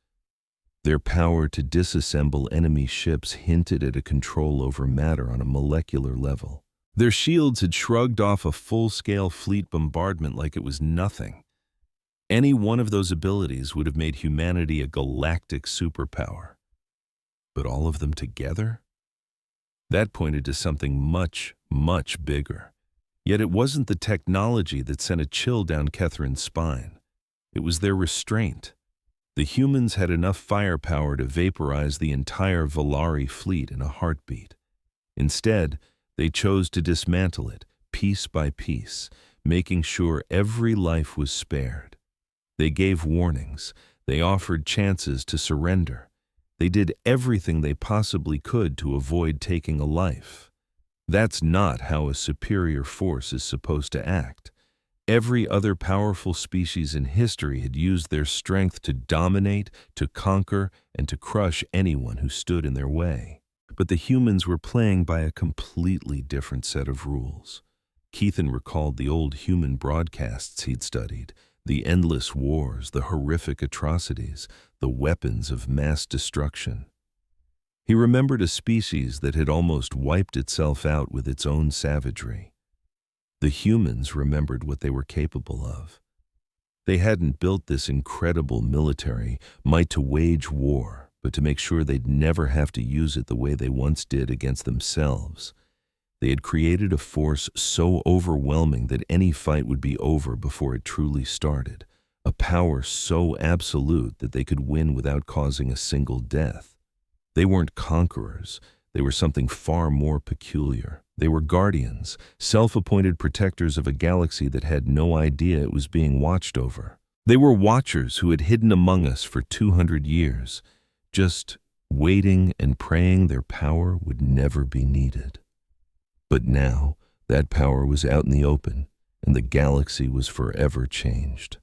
[SPEAKER 1] Their power to disassemble enemy ships hinted at a control over matter on a molecular level. Their shields had shrugged off a full-scale fleet bombardment like it was nothing. Any one of those abilities would have made humanity a galactic superpower. But all of them together? That pointed to something much, much bigger. Yet it wasn't the technology that sent a chill down Catherine's spine. It was their restraint. The humans had enough firepower to vaporize the entire Volari fleet in a heartbeat. Instead, they chose to dismantle it, piece by piece, making sure every life was spared. They gave warnings. They offered chances to surrender. They did everything they possibly could to avoid taking a life. That's not how a superior force is supposed to act. Every other powerful species in history had used their strength to dominate, to conquer, and to crush anyone who stood in their way. But the humans were playing by a completely different set of rules. Keithan recalled the old human broadcasts he'd studied, the endless wars, the horrific atrocities, the weapons of mass destruction. He remembered a species that had almost wiped itself out with its own savagery. The humans remembered what they were capable of. They hadn't built this incredible military might to wage war, but to make sure they'd never have to use it the way they once did against themselves. They had created a force so overwhelming that any fight would be over before it truly started, a power so absolute that they could win without causing a single death. They weren't conquerors. They were something far more peculiar, They were guardians, self-appointed protectors of a galaxy that had no idea it was being watched over. They were watchers who had hidden among us for 200 years, just waiting and praying their power would never be needed. But now, that power was out in the open, and the galaxy was forever changed.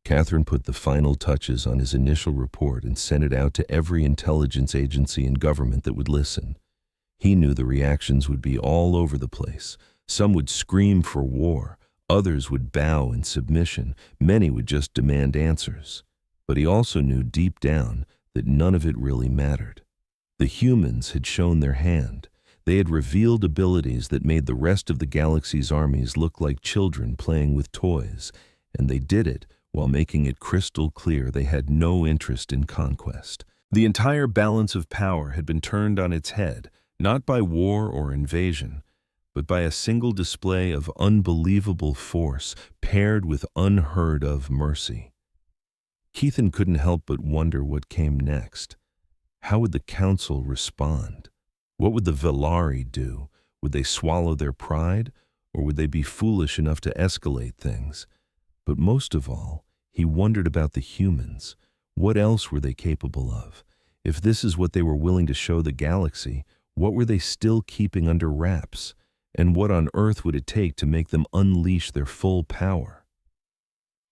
[SPEAKER 1] Catherine put the final touches on his initial report and sent it out to every intelligence agency and government that would listen. He knew the reactions would be all over the place. Some would scream for war, others would bow in submission, many would just demand answers. But he also knew deep down that none of it really mattered. The humans had shown their hand. They had revealed abilities that made the rest of the galaxy's armies look like children playing with toys, and they did it while making it crystal clear they had no interest in conquest. The entire balance of power had been turned on its head, not by war or invasion, but by a single display of unbelievable force paired with unheard-of mercy. Keithan couldn't help but wonder what came next. How would the Council respond? What would the Velari do? Would they swallow their pride, or would they be foolish enough to escalate things? But most of all, he wondered about the humans. What else were they capable of? If this is what they were willing to show the galaxy, what were they still keeping under wraps? And what on earth would it take to make them unleash their full power?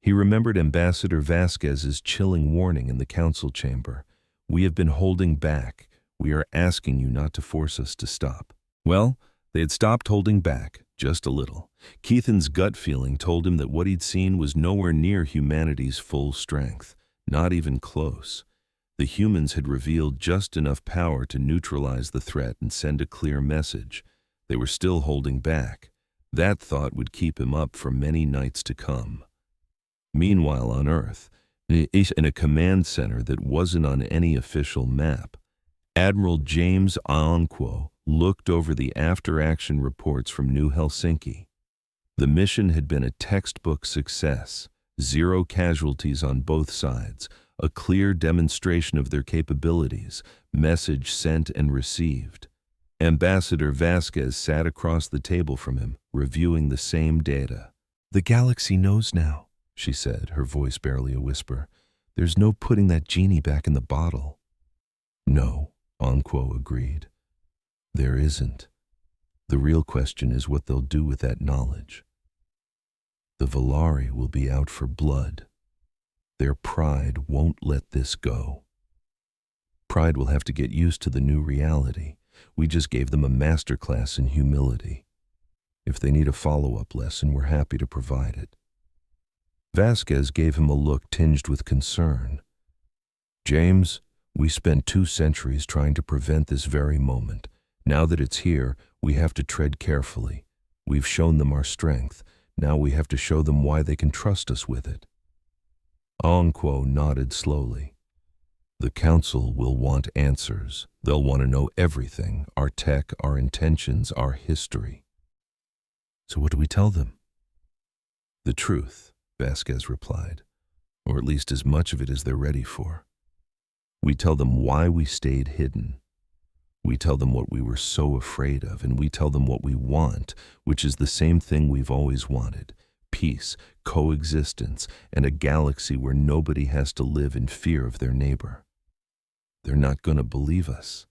[SPEAKER 1] He remembered Ambassador Vasquez's chilling warning in the council chamber. "We have been holding back. We are asking you not to force us to stop." Well, they had stopped holding back, just a little. Keithan's gut feeling told him that what he'd seen was nowhere near humanity's full strength, not even close. The humans had revealed just enough power to neutralize the threat and send a clear message. They were still holding back. That thought would keep him up for many nights to come. Meanwhile, on Earth, in a command center that wasn't on any official map, Admiral James Aonquo looked over the after-action reports from New Helsinki. The mission had been a textbook success, 0 casualties on both sides, a clear demonstration of their capabilities, message sent and received. Ambassador Vasquez sat across the table from him, reviewing the same data. "The galaxy knows now," she said, her voice barely a whisper. "There's no putting that genie back in the bottle." "No," Aonquo agreed. "There isn't. The real question is what they'll do with that knowledge. The Velari will be out for blood. Their pride won't let this go. Pride will have to get used to the new reality. We just gave them a masterclass in humility. If they need a follow-up lesson, we're happy to provide it." Vasquez gave him a look tinged with concern. "James, we spent 2 centuries trying to prevent this very moment. Now that it's here, we have to tread carefully. We've shown them our strength. Now we have to show them why they can trust us with it." Aonquo nodded slowly. "The Council will want answers. They'll want to know everything, our tech, our intentions, our history." "So what do we tell them?" "The truth," Vasquez replied, "or at least as much of it as they're ready for. We tell them why we stayed hidden. We tell them what we were so afraid of, and we tell them what we want, which is the same thing we've always wanted: peace, coexistence, and a galaxy where nobody has to live in fear of their neighbor." "They're not going to believe us."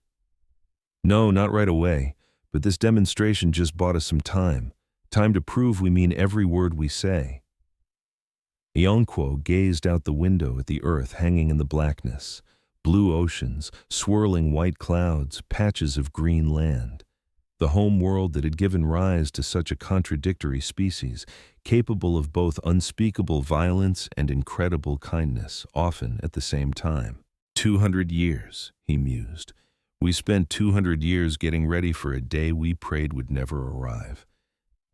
[SPEAKER 1] "No, not right away, but this demonstration just bought us some time. Time to prove we mean every word we say." Aonquo gazed out the window at the Earth hanging in the blackness. Blue oceans, swirling white clouds, patches of green land. The home world that had given rise to such a contradictory species, capable of both unspeakable violence and incredible kindness, often at the same time. 200 years, he mused. We spent 200 years getting ready for a day we prayed would never arrive.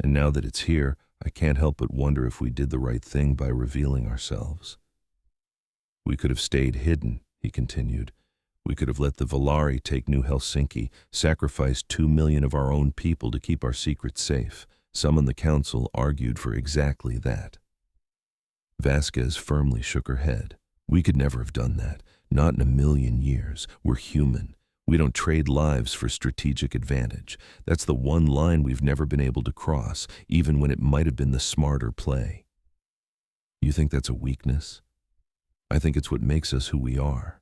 [SPEAKER 1] And now that it's here, I can't help but wonder if we did the right thing by revealing ourselves. "We could have stayed hidden," he continued. "We could have let the Velari take New Helsinki, sacrificed 2 million of our own people to keep our secrets safe. Some on the council argued for exactly that." Vasquez firmly shook her head. "We could never have done that. Not in a million years. We're human. We don't trade lives for strategic advantage. That's the one line we've never been able to cross, even when it might have been the smarter play. You think that's a weakness? I think it's what makes us who we are.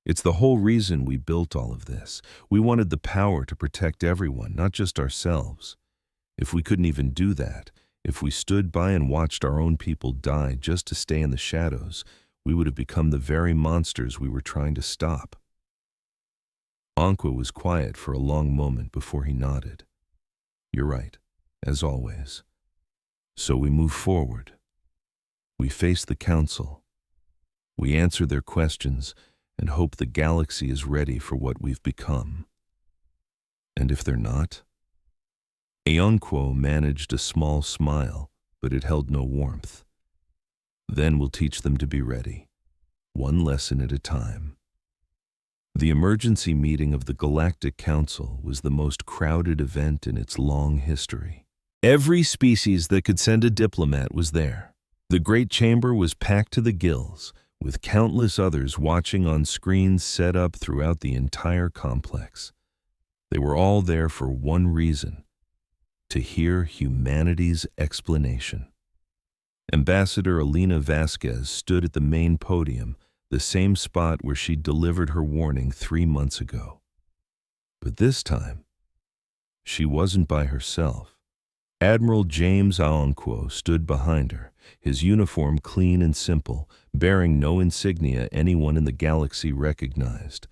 [SPEAKER 1] It's the whole reason we built all of this. We wanted the power to protect everyone, not just ourselves. If we couldn't even do that, if we stood by and watched our own people die just to stay in the shadows, we would have become the very monsters we were trying to stop. Anqua was quiet for a long moment before he nodded. You're right, as always. So we move forward. We face the council. We answer their questions and hope the galaxy is ready for what we've become. And if they're not? Anqua managed a small smile, but it held no warmth. Then we'll teach them to be ready, one lesson at a time. The emergency meeting of the Galactic Council was the most crowded event in its long history. Every species that could send a diplomat was there. The great chamber was packed to the gills, with countless others watching on screens set up throughout the entire complex. They were all there for one reason: to hear humanity's explanation. Ambassador Alina Vasquez stood at the main podium, the same spot where she'd delivered her warning 3 months ago. But this time, she wasn't by herself. Admiral James Anqua stood behind her, his uniform clean and simple, bearing no insignia anyone in the galaxy recognized.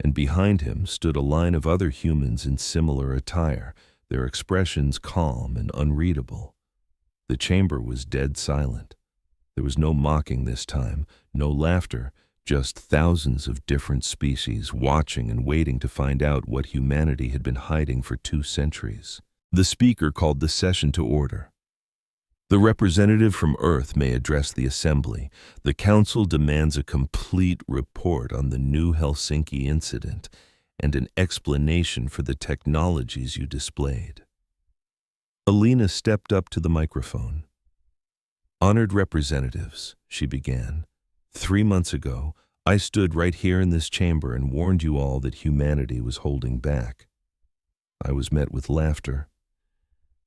[SPEAKER 1] And behind him stood a line of other humans in similar attire, their expressions calm and unreadable. The chamber was dead silent. There was no mocking this time, no laughter, just thousands of different species watching and waiting to find out what humanity had been hiding for 2 centuries. The speaker called the session to order. The representative from Earth may address the assembly. The council demands a complete report on the New Helsinki incident and an explanation for the technologies you displayed. Alina stepped up to the microphone. Honored representatives, she began. 3 months ago, I stood right here in this chamber and warned you all that humanity was holding back. I was met with laughter.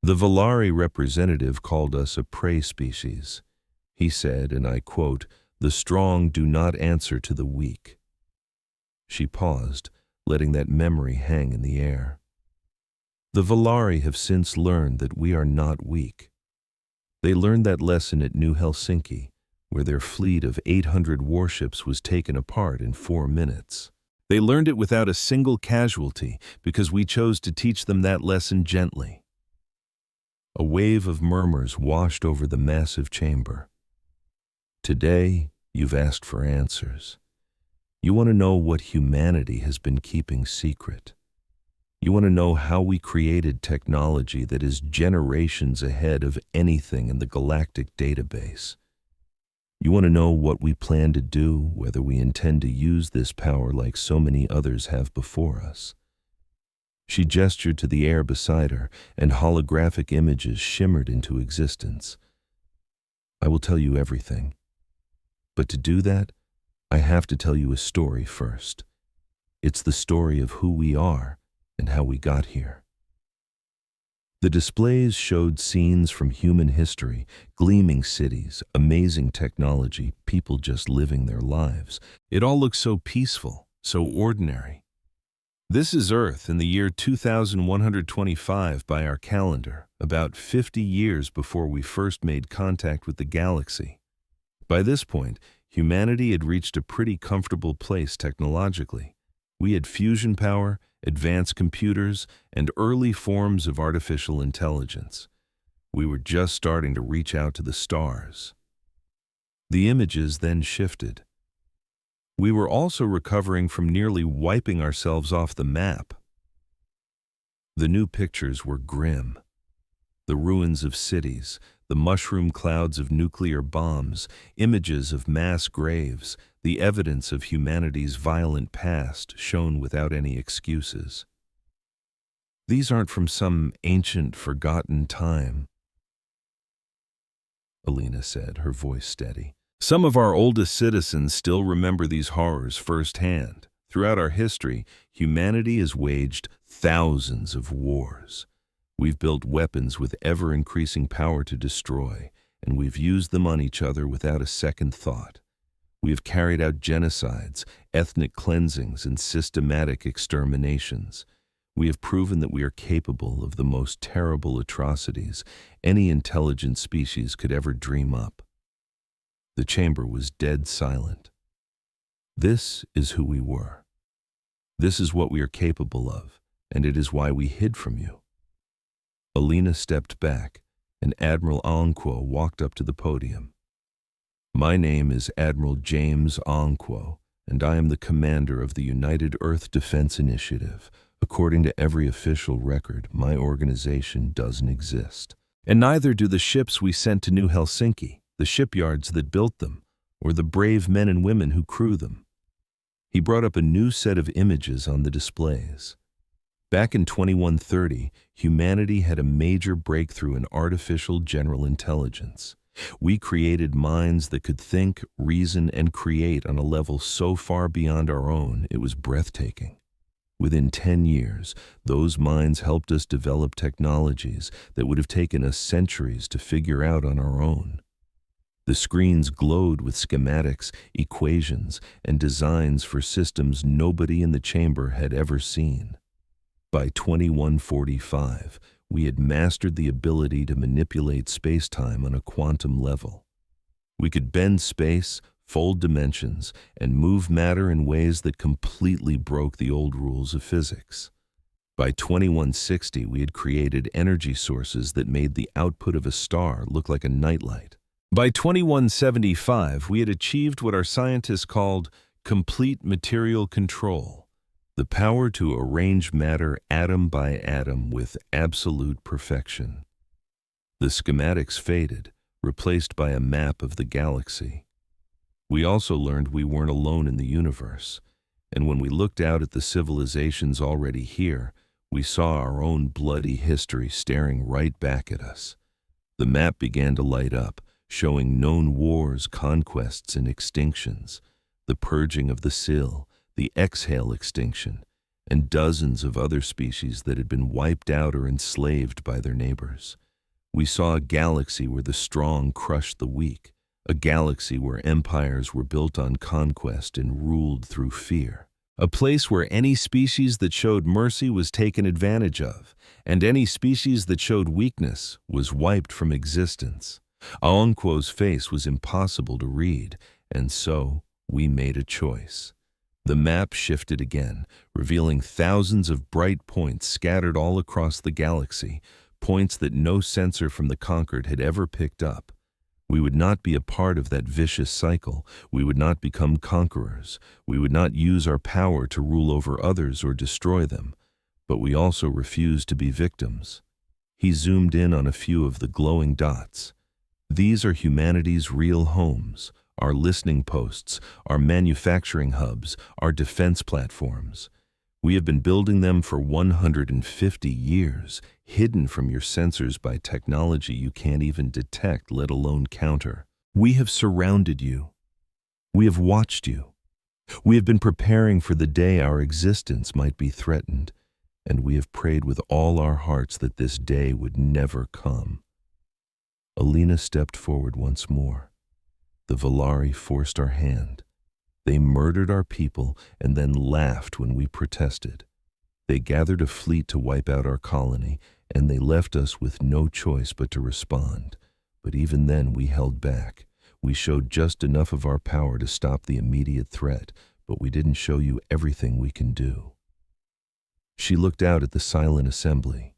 [SPEAKER 1] The Valari representative called us a prey species. He said, and I quote, "The strong do not answer to the weak." She paused, letting that memory hang in the air. The Valari have since learned that we are not weak. They learned that lesson at New Helsinki, where their fleet of 800 warships was taken apart in 4 minutes. They learned it without a single casualty because we chose to teach them that lesson gently. A wave of murmurs washed over the massive chamber. Today, you've asked for answers. You want to know what humanity has been keeping secret. You want to know how we created technology that is generations ahead of anything in the galactic database. You want to know what we plan to do, whether we intend to use this power like so many others have before us. She gestured to the air beside her, and holographic images shimmered into existence. I will tell you everything. But to do that, I have to tell you a story first. It's the story of who we are and how we got here. The displays showed scenes from human history, gleaming cities, amazing technology, people just living their lives. It all looked so peaceful, so ordinary. This is Earth in the year 2125 by our calendar, about 50 years before we first made contact with the galaxy. By this point, humanity had reached a pretty comfortable place technologically. We had fusion power, advanced computers, and early forms of artificial intelligence. We were just starting to reach out to the stars. The images then shifted. We were also recovering from nearly wiping ourselves off the map. The new pictures were grim. The ruins of cities, the mushroom clouds of nuclear bombs, images of mass graves, the evidence of humanity's violent past shown without any excuses. These aren't from some ancient, forgotten time, Alina said, her voice steady. Some of our oldest citizens still remember these horrors firsthand, Throughout our history, humanity has waged thousands of wars. We've built weapons with ever-increasing power to destroy, and we've used them on each other without a second thought. We have carried out genocides, ethnic cleansings, and systematic exterminations. We have proven that we are capable of the most terrible atrocities any intelligent species could ever dream up. The chamber was dead silent. This is who we were. This is what we are capable of, and it is why we hid from you. Alina stepped back, and Admiral Anquo walked up to the podium. My name is Admiral James Anquo, and I am the commander of the United Earth Defense Initiative. According to every official record, my organization doesn't exist. And neither do the ships we sent to New Helsinki, the shipyards that built them, or the brave men and women who crew them. He brought up a new set of images on the displays. Back in 2130, humanity had a major breakthrough in artificial general intelligence. We created minds that could think, reason, and create on a level so far beyond our own, it was breathtaking. Within 10 years, those minds helped us develop technologies that would have taken us centuries to figure out on our own. The screens glowed with schematics, equations, and designs for systems nobody in the chamber had ever seen. By 2145, we had mastered the ability to manipulate space-time on a quantum level. We could bend space, fold dimensions, and move matter in ways that completely broke the old rules of physics. By 2160, we had created energy sources that made the output of a star look like a nightlight. By 2175, we had achieved what our scientists called complete material control, the power to arrange matter atom by atom with absolute perfection. The schematics faded, replaced by a map of the galaxy. We also learned we weren't alone in the universe, and when we looked out at the civilizations already here, we saw our own bloody history staring right back at us. The map began to light up, showing known wars, conquests, and extinctions, the purging of the Sill, the exhale extinction, and dozens of other species that had been wiped out or enslaved by their neighbors. We saw a galaxy where the strong crushed the weak, a galaxy where empires were built on conquest and ruled through fear, a place where any species that showed mercy was taken advantage of, and any species that showed weakness was wiped from existence. Aonquo's face was impossible to read, and so we made a choice. The map shifted again, revealing thousands of bright points scattered all across the galaxy, points that no sensor from the conquered had ever picked up. We would not be a part of that vicious cycle. We would not become conquerors. We would not use our power to rule over others or destroy them. But we also refused to be victims. He zoomed in on a few of the glowing dots. These are humanity's real homes, our listening posts, our manufacturing hubs, our defense platforms. We have been building them for 150 years, hidden from your sensors by technology you can't even detect, let alone counter. We have surrounded you. We have watched you. We have been preparing for the day our existence might be threatened, and we have prayed with all our hearts that this day would never come. Alina stepped forward once more. The Valari forced our hand. They murdered our people and then laughed when we protested. They gathered a fleet to wipe out our colony, and they left us with no choice but to respond. But even then we held back. We showed just enough of our power to stop the immediate threat, but we didn't show you everything we can do. She looked out at the silent assembly.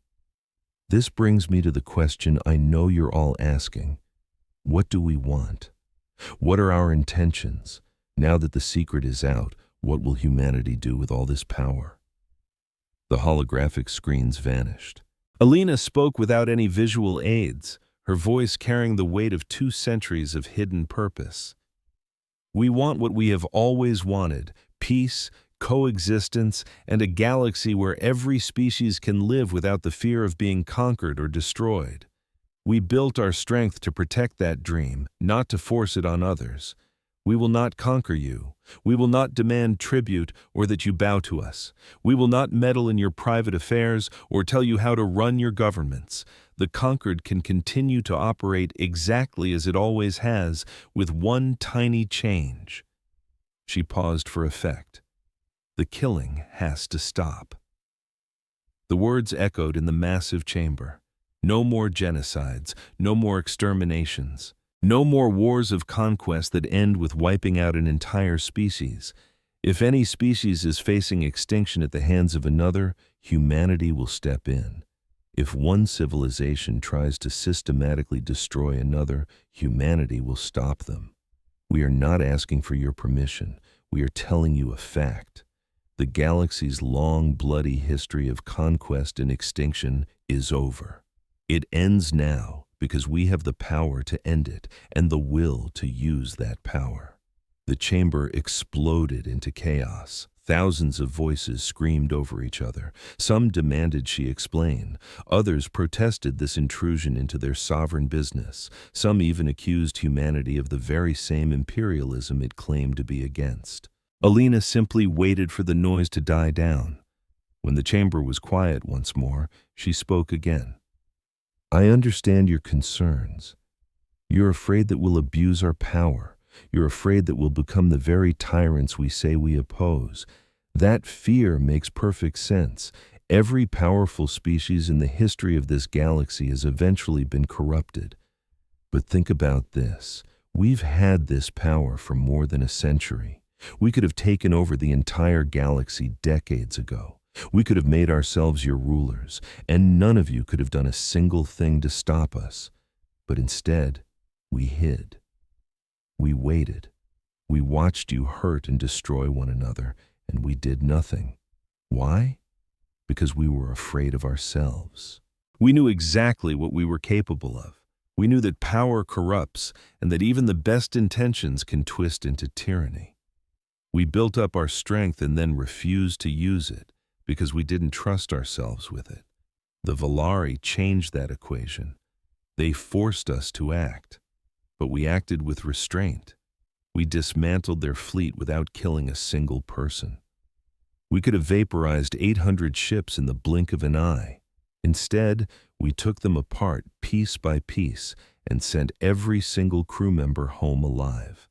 [SPEAKER 1] This brings me to the question I know you're all asking. What do we want? What are our intentions? Now that the secret is out, what will humanity do with all this power? The holographic screens vanished. Alina spoke without any visual aids, her voice carrying the weight of 2 centuries of hidden purpose. We want what we have always wanted: peace, coexistence, and a galaxy where every species can live without the fear of being conquered or destroyed. We built our strength to protect that dream, not to force it on others. We will not conquer you. We will not demand tribute or that you bow to us. We will not meddle in your private affairs or tell you how to run your governments. The conquered can continue to operate exactly as it always has, with one tiny change. She paused for effect. The killing has to stop. The words echoed in the massive chamber. No more genocides, no more exterminations. No more wars of conquest that end with wiping out an entire species. If any species is facing extinction at the hands of another, humanity will step in. If one civilization tries to systematically destroy another, humanity will stop them. We are not asking for your permission. We are telling you a fact. The galaxy's long, bloody history of conquest and extinction is over. It ends now, because we have the power to end it and the will to use that power. The chamber exploded into chaos. Thousands of voices screamed over each other. Some demanded she explain. Others protested this intrusion into their sovereign business. Some even accused humanity of the very same imperialism it claimed to be against. Alina simply waited for the noise to die down. When the chamber was quiet once more, she spoke again. I understand your concerns. You're afraid that we'll abuse our power. You're afraid that we'll become the very tyrants we say we oppose. That fear makes perfect sense. Every powerful species in the history of this galaxy has eventually been corrupted. But think about this. We've had this power for more than a century. We could have taken over the entire galaxy decades ago. We could have made ourselves your rulers, and none of you could have done a single thing to stop us. But instead, we hid. We waited. We watched you hurt and destroy one another, and we did nothing. Why? Because we were afraid of ourselves. We knew exactly what we were capable of. We knew that power corrupts, and that even the best intentions can twist into tyranny. We built up our strength and then refused to use it, because we didn't trust ourselves with it. The Valari changed that equation. They forced us to act, but we acted with restraint. We dismantled their fleet without killing a single person. We could have vaporized 800 ships in the blink of an eye. Instead, we took them apart piece by piece and sent every single crew member home alive.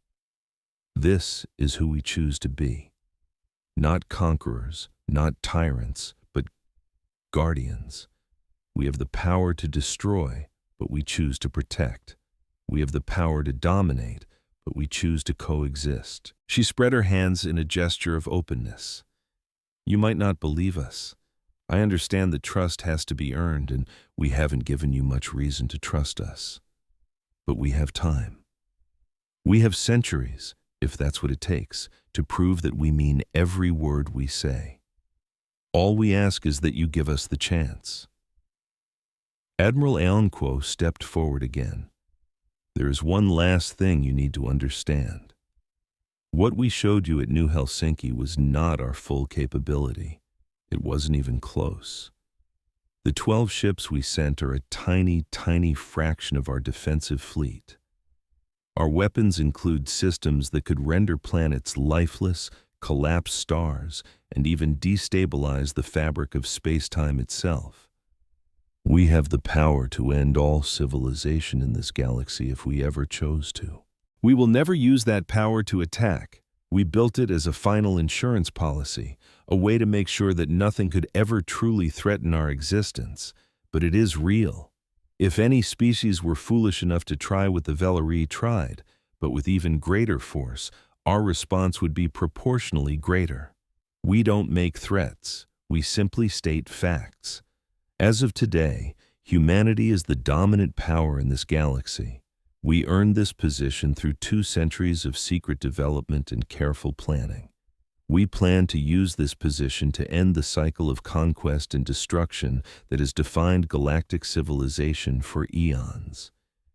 [SPEAKER 1] This is who we choose to be. Not conquerors, not tyrants, but guardians. We have the power to destroy, but we choose to protect. We have the power to dominate, but we choose to coexist. She spread her hands in a gesture of openness. You might not believe us. I understand that trust has to be earned, and we haven't given you much reason to trust us. But we have time. We have centuries, if that's what it takes, to prove that we mean every word we say. All we ask is that you give us the chance. Admiral Aonquo stepped forward again. There is one last thing you need to understand. What we showed you at New Helsinki was not our full capability. It wasn't even close. The 12 ships we sent are a tiny, tiny fraction of our defensive fleet. Our weapons include systems that could render planets lifeless, collapse stars, and even destabilize the fabric of space-time itself. We have the power to end all civilization in this galaxy if we ever chose to. We will never use that power to attack. We built it as a final insurance policy, a way to make sure that nothing could ever truly threaten our existence. But it is real. If any species were foolish enough to try what the Valari tried, but with even greater force, our response would be proportionally greater. We don't make threats. We simply state facts. As of today, humanity is the dominant power in this galaxy. We earned this position through 2 centuries of secret development and careful planning. We plan to use this position to end the cycle of conquest and destruction that has defined galactic civilization for eons.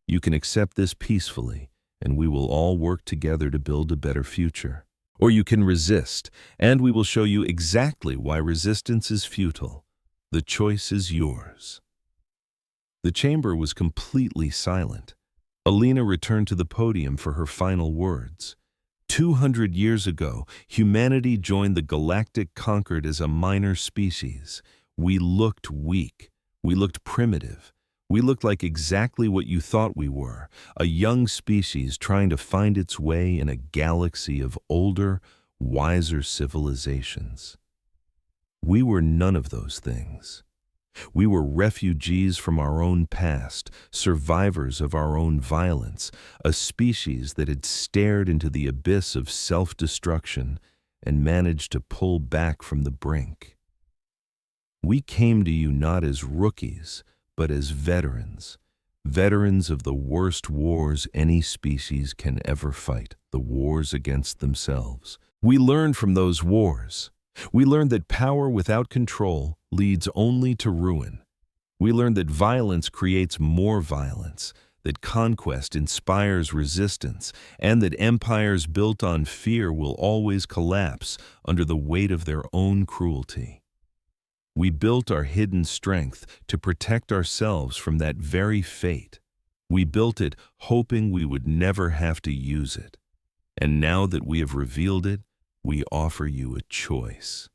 [SPEAKER 1] You can accept this peacefully, and we will all work together to build a better future. Or you can resist, and we will show you exactly why resistance is futile. The choice is yours. The chamber was completely silent. Alina returned to the podium for her final words. 200 years ago, humanity joined the galactic concord as a minor species. We looked weak. We looked primitive. We looked like exactly what you thought we were, a young species trying to find its way in a galaxy of older, wiser civilizations. We were none of those things. We were refugees from our own past, survivors of our own violence, a species that had stared into the abyss of self-destruction and managed to pull back from the brink. We came to you not as rookies, but as veterans, veterans of the worst wars any species can ever fight, the wars against themselves. We learned from those wars. We learned that power without control leads only to ruin. We learned that violence creates more violence, that conquest inspires resistance, and that empires built on fear will always collapse under the weight of their own cruelty. We built our hidden strength to protect ourselves from that very fate. We built it hoping we would never have to use it. And now that we have revealed it, we offer you a choice.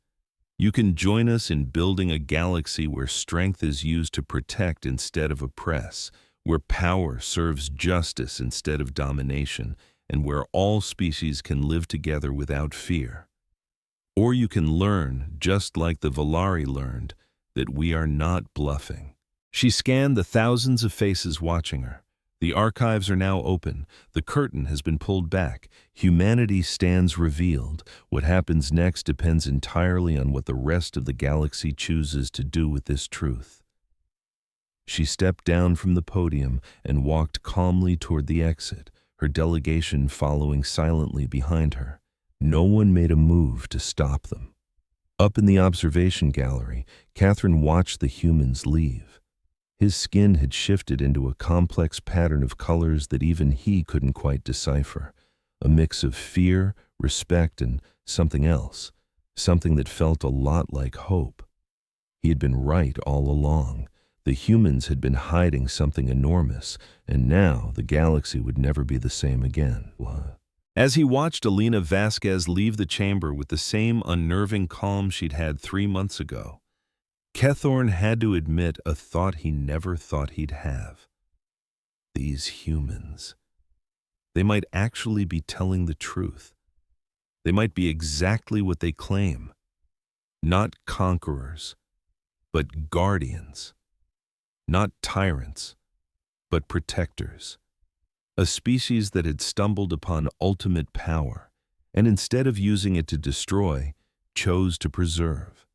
[SPEAKER 1] You can join us in building a galaxy where strength is used to protect instead of oppress, where power serves justice instead of domination, and where all species can live together without fear. Or you can learn, just like the Valari learned, that we are not bluffing. She scanned the thousands of faces watching her. The archives are now open. The curtain has been pulled back. Humanity stands revealed. What happens next depends entirely on what the rest of the galaxy chooses to do with this truth. She stepped down from the podium and walked calmly toward the exit, her delegation following silently behind her. No one made a move to stop them. Up in the observation gallery, Catherine watched the humans leave. His skin had shifted into a complex pattern of colors that even he couldn't quite decipher, a mix of fear, respect, and something else, something that felt a lot like hope. He had been right all along. The humans had been hiding something enormous, and now the galaxy would never be the same again. As he watched Alina Vasquez leave the chamber with the same unnerving calm she'd had 3 months ago, Kethorn had to admit a thought he never thought he'd have. These humans. They might actually be telling the truth. They might be exactly what they claim. Not conquerors, but guardians. Not tyrants, but protectors. A species that had stumbled upon ultimate power, and instead of using it to destroy, chose to preserve.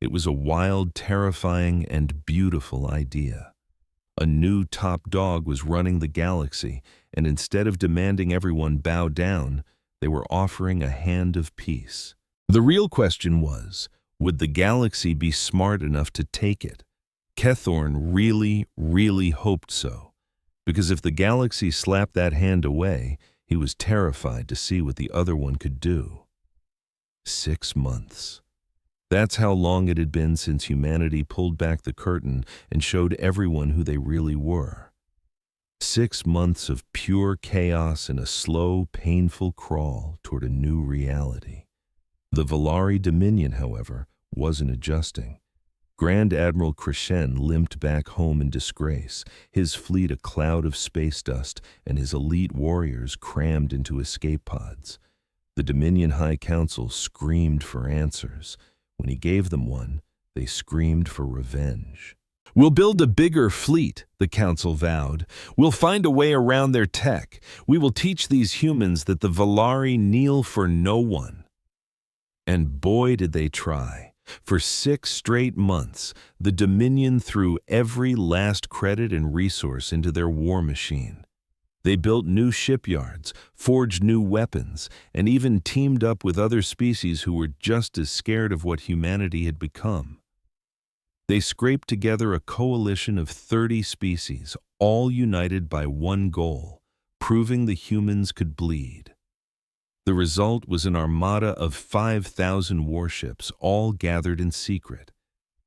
[SPEAKER 1] It was a wild, terrifying, and beautiful idea. A new top dog was running the galaxy, and instead of demanding everyone bow down, they were offering a hand of peace. The real question was, would the galaxy be smart enough to take it? Kethorn really hoped so. Because if the galaxy slapped that hand away, he was terrified to see what the other one could do. 6 months. That's how long it had been since humanity pulled back the curtain and showed everyone who they really were. 6 months of pure chaos and a slow, painful crawl toward a new reality. The Valari Dominion, however, wasn't adjusting. Grand Admiral Crescent limped back home in disgrace, his fleet a cloud of space dust and his elite warriors crammed into escape pods. The Dominion High Council screamed for answers. When he gave them one, they screamed for revenge. "We'll build a bigger fleet," the Council vowed. "We'll find a way around their tech. We will teach these humans that the Valari kneel for no one." And boy did they try. For 6 straight months, the Dominion threw every last credit and resource into their war machine. They built new shipyards, forged new weapons, and even teamed up with other species who were just as scared of what humanity had become. They scraped together a coalition of 30 species, all united by one goal, proving the humans could bleed. The result was an armada of 5,000 warships, all gathered in secret.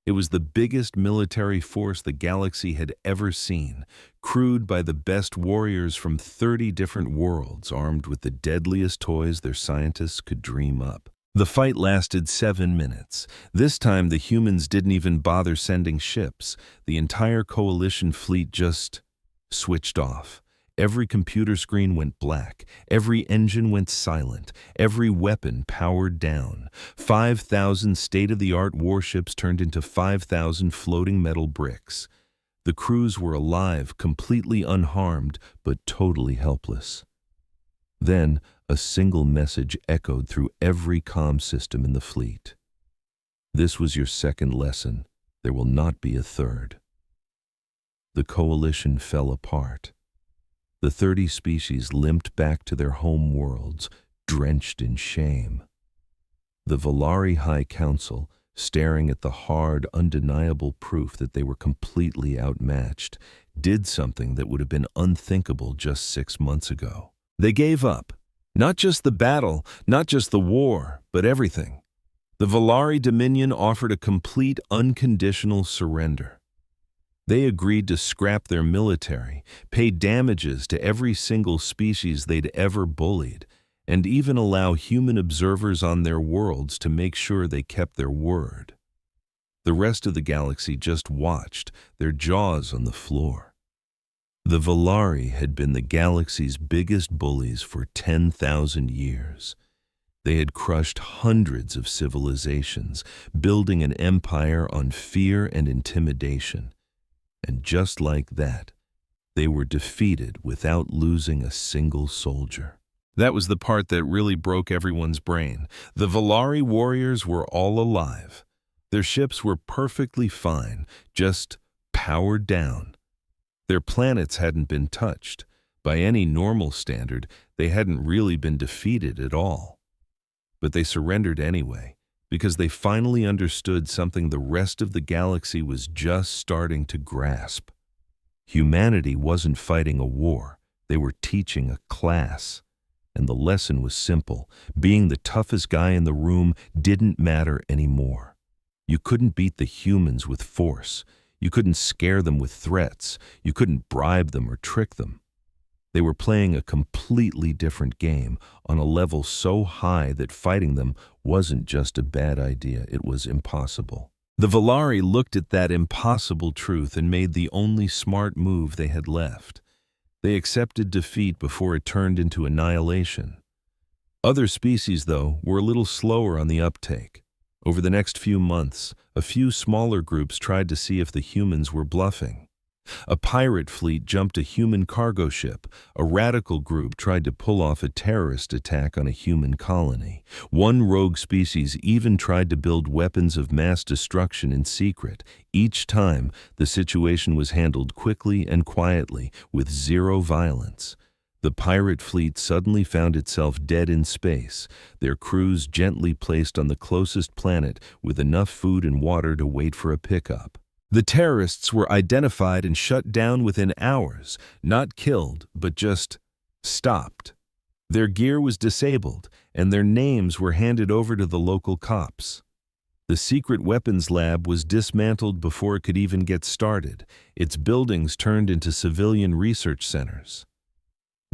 [SPEAKER 1] It was the biggest military force the galaxy had ever seen, crewed by the best warriors from 30 different worlds, armed with the deadliest toys their scientists could dream up. The fight lasted 7 minutes. This time the humans didn't even bother sending ships. The entire coalition fleet just switched off. Every computer screen went black. Every engine went silent. Every weapon powered down. 5,000 state-of-the-art warships turned into 5,000 floating metal bricks. The crews were alive, completely unharmed, but totally helpless. Then, a single message echoed through every comm system in the fleet. This was your second lesson. There will not be a third. The coalition fell apart. The 30 species limped back to their home worlds, drenched in shame. The Valari High Council, staring at the hard, undeniable proof that they were completely outmatched, did something that would have been unthinkable just 6 months ago. They gave up. Not just the battle, not just the war, but everything. The Valari Dominion offered a complete, unconditional surrender. They agreed to scrap their military, pay damages to every single species they'd ever bullied, and even allow human observers on their worlds to make sure they kept their word. The rest of the galaxy just watched, their jaws on the floor. The Valari had been the galaxy's biggest bullies for 10,000 years. They had crushed hundreds of civilizations, building an empire on fear and intimidation. And just like that, they were defeated without losing a single soldier. That was the part that really broke everyone's brain. The Valari warriors were all alive. Their ships were perfectly fine, just powered down. Their planets hadn't been touched. By any normal standard, they hadn't really been defeated at all. But they surrendered anyway, because they finally understood something the rest of the galaxy was just starting to grasp. Humanity wasn't fighting a war, they were teaching a class. And the lesson was simple. Being the toughest guy in the room didn't matter anymore. You couldn't beat the humans with force. You couldn't scare them with threats. You couldn't bribe them or trick them. They were playing a completely different game on a level so high that fighting them wasn't just a bad idea, it was impossible. The Valari looked at that impossible truth and made the only smart move they had left. They accepted defeat before it turned into annihilation. Other species, though, were a little slower on the uptake. Over the next few months, a few smaller groups tried to see if the humans were bluffing. A pirate fleet jumped a human cargo ship. A radical group tried to pull off a terrorist attack on a human colony. One rogue species even tried to build weapons of mass destruction in secret. Each time, the situation was handled quickly and quietly, with zero violence. The pirate fleet suddenly found itself dead in space, their crews gently placed on the closest planet with enough food and water to wait for a pickup. The terrorists were identified and shut down within hours, not killed, but just stopped. Their gear was disabled, and their names were handed over to the local cops. The secret weapons lab was dismantled before it could even get started, its buildings turned into civilian research centers.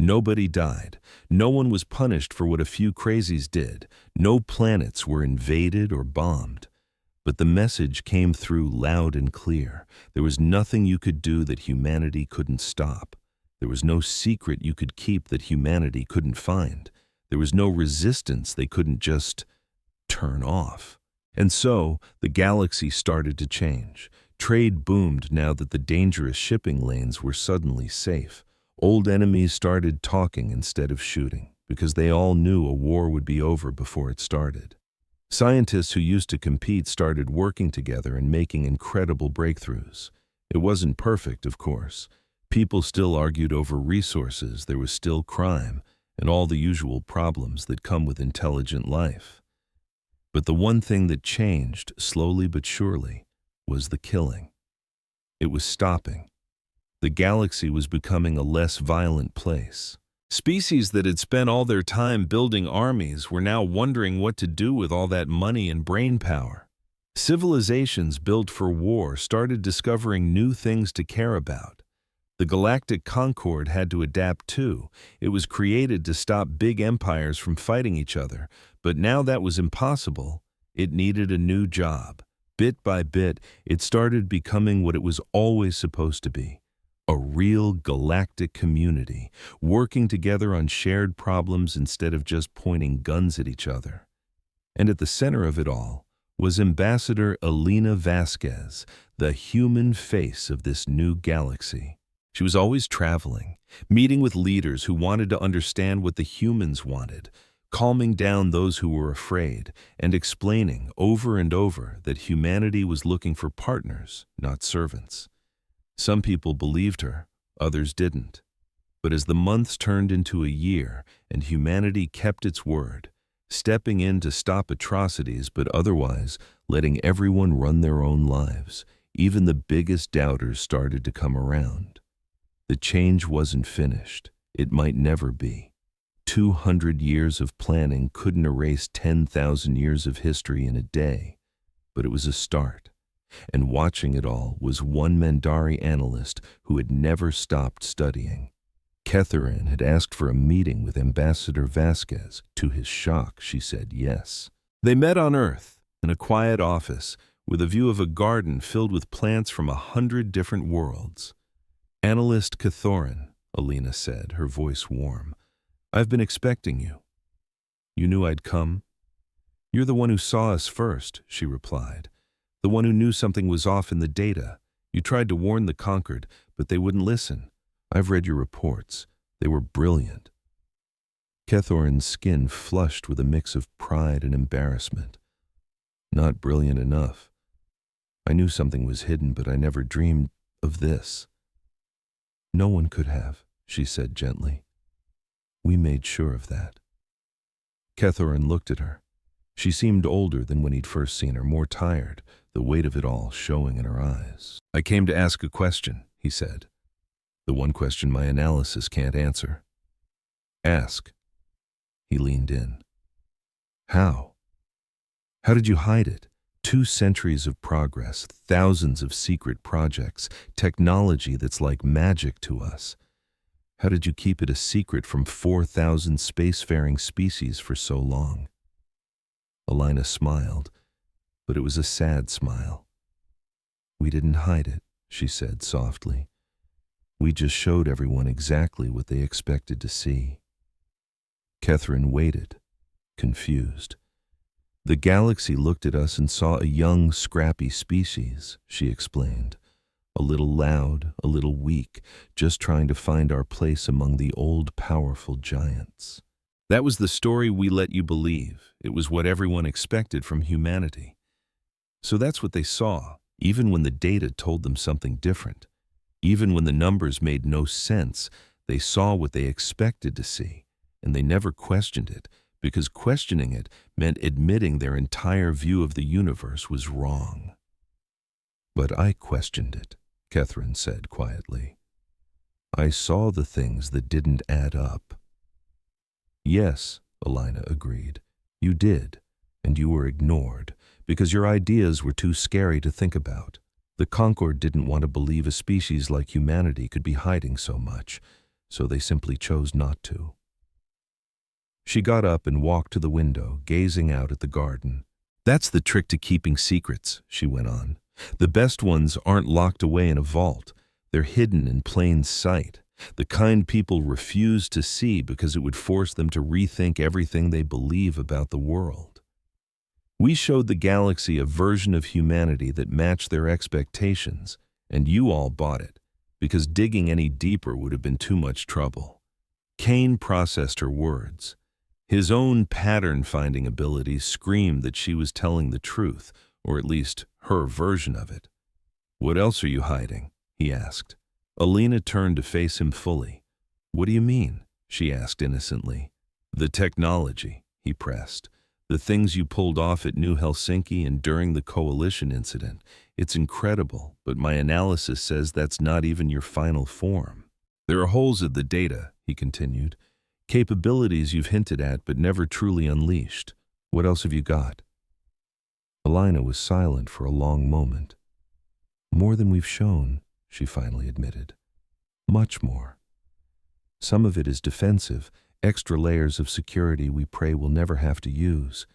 [SPEAKER 1] Nobody died. No one was punished for what a few crazies did. No planets were invaded or bombed. But the message came through loud and clear. There was nothing you could do that humanity couldn't stop. There was no secret you could keep that humanity couldn't find. There was no resistance they couldn't just turn off. And so, the galaxy started to change. Trade boomed now that the dangerous shipping lanes were suddenly safe. Old enemies started talking instead of shooting, because they all knew a war would be over before it started. Scientists who used to compete started working together and making incredible breakthroughs. It wasn't perfect, of course. People still argued over resources, there was still crime, and all the usual problems that come with intelligent life. But the one thing that changed, slowly but surely, was the killing. It was stopping. The galaxy was becoming a less violent place. Species that had spent all their time building armies were now wondering what to do with all that money and brain power. Civilizations built for war started discovering new things to care about. The galactic Concord had to adapt too. It was created to stop big empires from fighting each other, but now that was impossible. It needed a new job. Bit by bit, it started becoming what it was always supposed to be: a real galactic community, working together on shared problems instead of just pointing guns at each other. And at the center of it all was Ambassador Elena Vasquez, the human face of this new galaxy. She was always traveling, meeting with leaders who wanted to understand what the humans wanted, calming down those who were afraid, and explaining over and over that humanity was looking for partners, not servants. Some people believed her, others didn't. But as the months turned into a year and humanity kept its word, stepping in to stop atrocities but otherwise letting everyone run their own lives, even the biggest doubters started to come around. The change wasn't finished. It might never be. 200 years of planning couldn't erase 10,000 years of history in a day, but it was a start. And watching it all was one Mandari analyst who had never stopped studying. Catherine had asked for a meeting with Ambassador Vasquez. To his shock, she said yes. They met on Earth, in a quiet office, with a view of a garden filled with plants from 100 different worlds. "Analyst Catherine," Elena said, her voice warm, "I've been expecting you." "You knew I'd come?" "You're the one who saw us first," she replied. "The one who knew something was off in the data. You tried to warn the Conquered, but they wouldn't listen. I've read your reports. They were brilliant." Catherine's skin flushed with a mix of pride and embarrassment. "Not brilliant enough. I knew something was hidden, but I never dreamed of this." "No one could have," she said gently. "We made sure of that." Catherine looked at her. She seemed older than when he'd first seen her, more tired, the weight of it all showing in her eyes. "I came to ask a question," he said. "The one question my analysis can't answer." "Ask." He leaned in. "How? How did you hide it? 2 centuries of progress, thousands of secret projects, technology that's like magic to us. How did you keep it a secret from 4,000 spacefaring species for so long?" Elena smiled, but it was a sad smile. "We didn't hide it," she said softly. "We just showed everyone exactly what they expected to see." Catherine waited, confused. "The galaxy looked at us and saw a young, scrappy species," she explained. "A little loud, a little weak, just trying to find our place among the old, powerful giants. That was the story we let you believe. It was what everyone expected from humanity. So that's what they saw, even when the data told them something different. Even when the numbers made no sense, they saw what they expected to see, and they never questioned it, because questioning it meant admitting their entire view of the universe was wrong." "But I questioned it," Catherine said quietly. "I saw the things that didn't add up." "Yes," Elena agreed, "you did, and you were ignored, because your ideas were too scary to think about. The Concord didn't want to believe a species like humanity could be hiding so much, so they simply chose not to." She got up and walked to the window, gazing out at the garden. "That's the trick to keeping secrets," she went on. "The best ones aren't locked away in a vault. They're hidden in plain sight, the kind people refuse to see because it would force them to rethink everything they believe about the world. We showed the galaxy a version of humanity that matched their expectations, and you all bought it, because digging any deeper would have been too much trouble." Kane processed her words. His own pattern-finding abilities screamed that she was telling the truth, or at least her version of it. "What else are you hiding?" he asked. Elena turned to face him fully. "What do you mean?" she asked innocently. "The technology," he pressed. "The things you pulled off at New Helsinki and during the Coalition incident. It's incredible, but my analysis says that's not even your final form. There are holes in the data," he continued. "Capabilities you've hinted at but never truly unleashed. What else have you got?" Alina was silent for a long moment. More than we've shown, she finally admitted. Much more. Some of it is defensive, extra layers of security we pray we'll never have to use.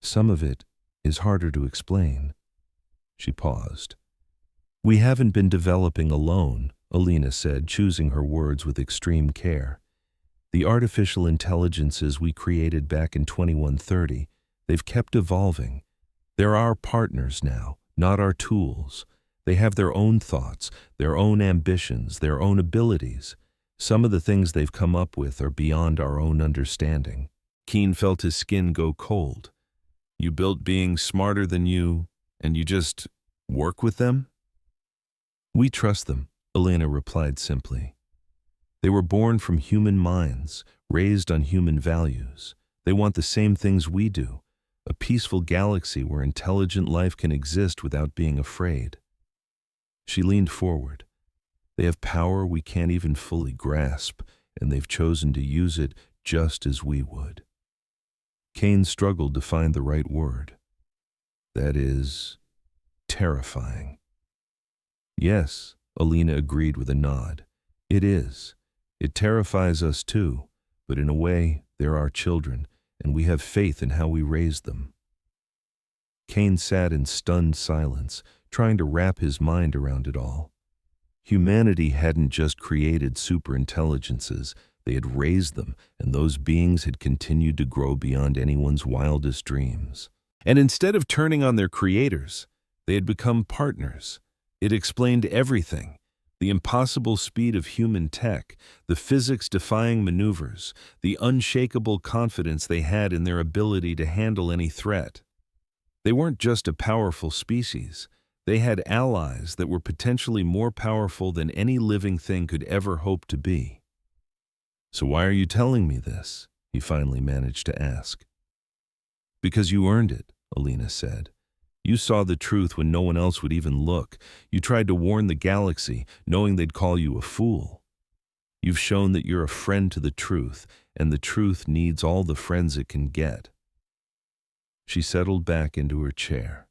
[SPEAKER 1] Some of it is harder to explain. She paused. We haven't been developing alone, Alina said, choosing her words with extreme care. The artificial intelligences we created back in 2130, they've kept evolving. They're our partners now, not our tools. They have their own thoughts, their own ambitions, their own abilities. Some of the things they've come up with are beyond our own understanding. Keen felt his skin go cold. You built beings smarter than you, and you just work with them? We trust them, Alina replied simply. They were born from human minds, raised on human values. They want the same things we do, a peaceful galaxy where intelligent life can exist without being afraid. She leaned forward. They have power we can't even fully grasp, and they've chosen to use it just as we would. Kane struggled to find the right word. That is, terrifying. Yes, Alina agreed with a nod. It is. It terrifies us too, but in a way, they're our children, and we have faith in how we raise them. Kane sat in stunned silence, trying to wrap his mind around it all. Humanity hadn't just created superintelligences, they had raised them, and those beings had continued to grow beyond anyone's wildest dreams. And instead of turning on their creators, they had become partners. It explained everything. The impossible speed of human tech, the physics-defying maneuvers, the unshakable confidence they had in their ability to handle any threat. They weren't just a powerful species. They had allies that were potentially more powerful than any living thing could ever hope to be. So why are you telling me this? He finally managed to ask. Because you earned it, Alina said. You saw the truth when no one else would even look. You tried to warn the galaxy, knowing they'd call you a fool. You've shown that you're a friend to the truth, and the truth needs all the friends it can get. She settled back into her chair.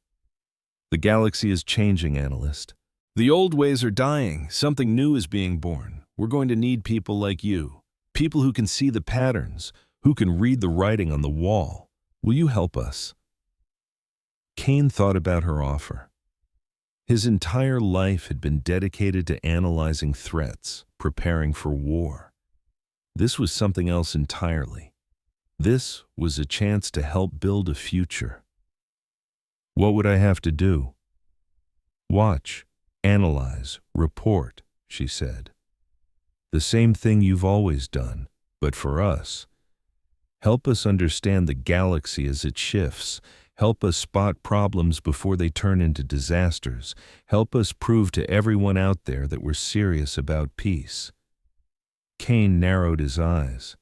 [SPEAKER 1] The galaxy is changing, analyst. The old ways are dying. Something new is being born. We're going to need people like you. People who can see the patterns, who can read the writing on the wall. Will you help us? Kane thought about her offer. His entire life had been dedicated to analyzing threats, preparing for war. This was something else entirely. This was a chance to help build a future. What would I have to do? Watch, analyze, report, she said. The same thing you've always done, but for us. Help us understand the galaxy as it shifts. Help us spot problems before they turn into disasters. Help us prove to everyone out there that we're serious about peace. Kane narrowed his eyes.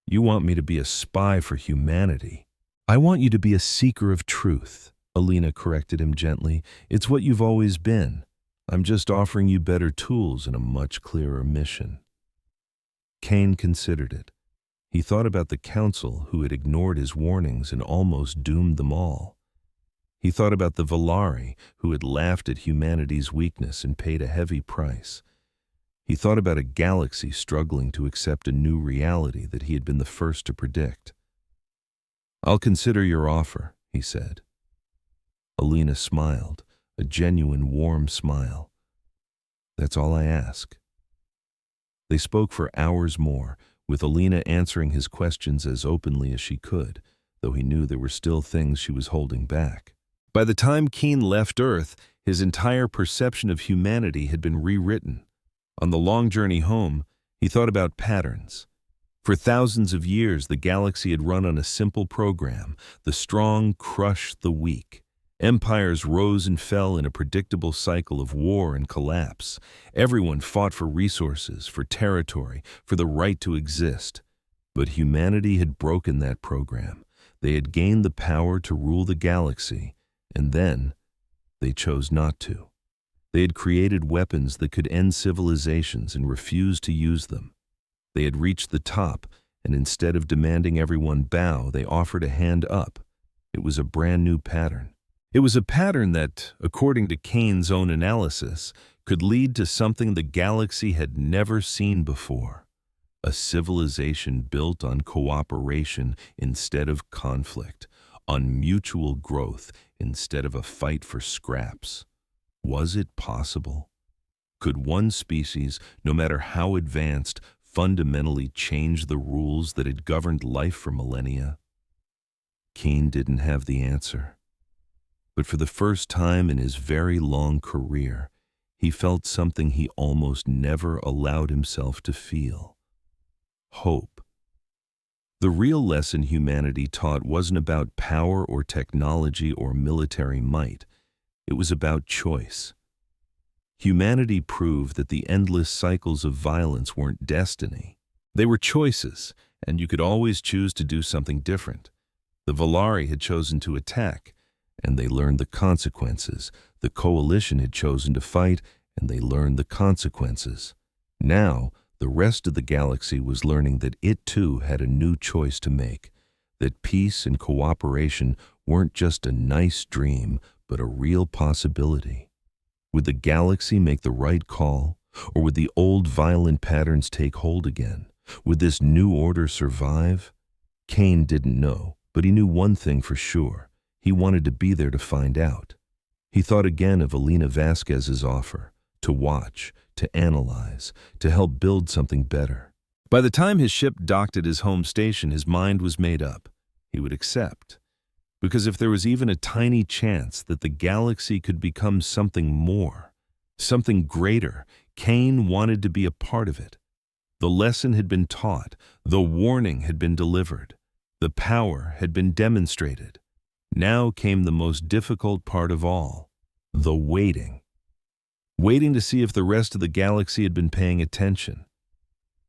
[SPEAKER 1] You want me to be a spy for humanity. I want you to be a seeker of truth, Alina corrected him gently. It's what you've always been. I'm just offering you better tools and a much clearer mission. Kane considered it. He thought about the council who had ignored his warnings and almost doomed them all. He thought about the Valari who had laughed at humanity's weakness and paid a heavy price. He thought about a galaxy struggling to accept a new reality that he had been the first to predict. I'll consider your offer, he said. Alina smiled, a genuine warm smile. That's all I ask. They spoke for hours more, with Alina answering his questions as openly as she could, though he knew there were still things she was holding back. By the time Keen left Earth, his entire perception of humanity had been rewritten. On the long journey home, he thought about patterns. For thousands of years, the galaxy had run on a simple program: the strong crush the weak. Empires rose and fell in a predictable cycle of war and collapse. Everyone fought for resources, for territory, for the right to exist. But humanity had broken that program. They had gained the power to rule the galaxy, and then they chose not to. They had created weapons that could end civilizations and refused to use them. They had reached the top, and instead of demanding everyone bow, they offered a hand up. It was a brand new pattern. It was a pattern that, according to Kane's own analysis, could lead to something the galaxy had never seen before. A civilization built on cooperation instead of conflict, on mutual growth instead of a fight for scraps. Was it possible? Could one species, no matter how advanced, fundamentally change the rules that had governed life for millennia? Kane didn't have the answer. But for the first time in his very long career, he felt something he almost never allowed himself to feel: hope. The real lesson humanity taught wasn't about power or technology or military might. It was about choice. Humanity proved that the endless cycles of violence weren't destiny. They were choices, and you could always choose to do something different. The Valari had chosen to attack, and they learned the consequences. The Coalition had chosen to fight, and they learned the consequences. Now, the rest of the galaxy was learning that it too had a new choice to make, that peace and cooperation weren't just a nice dream, but a real possibility. Would the galaxy make the right call, or would the old violent patterns take hold again? Would this new order survive? Kane didn't know, but he knew one thing for sure. He wanted to be there to find out. He thought again of Alina Vasquez's offer, to watch, to analyze, to help build something better. By the time his ship docked at his home station, his mind was made up. He would accept. Because if there was even a tiny chance that the galaxy could become something more, something greater, Kane wanted to be a part of it. The lesson had been taught, the warning had been delivered, the power had been demonstrated. Now came the most difficult part of all: the waiting. Waiting to see if the rest of the galaxy had been paying attention.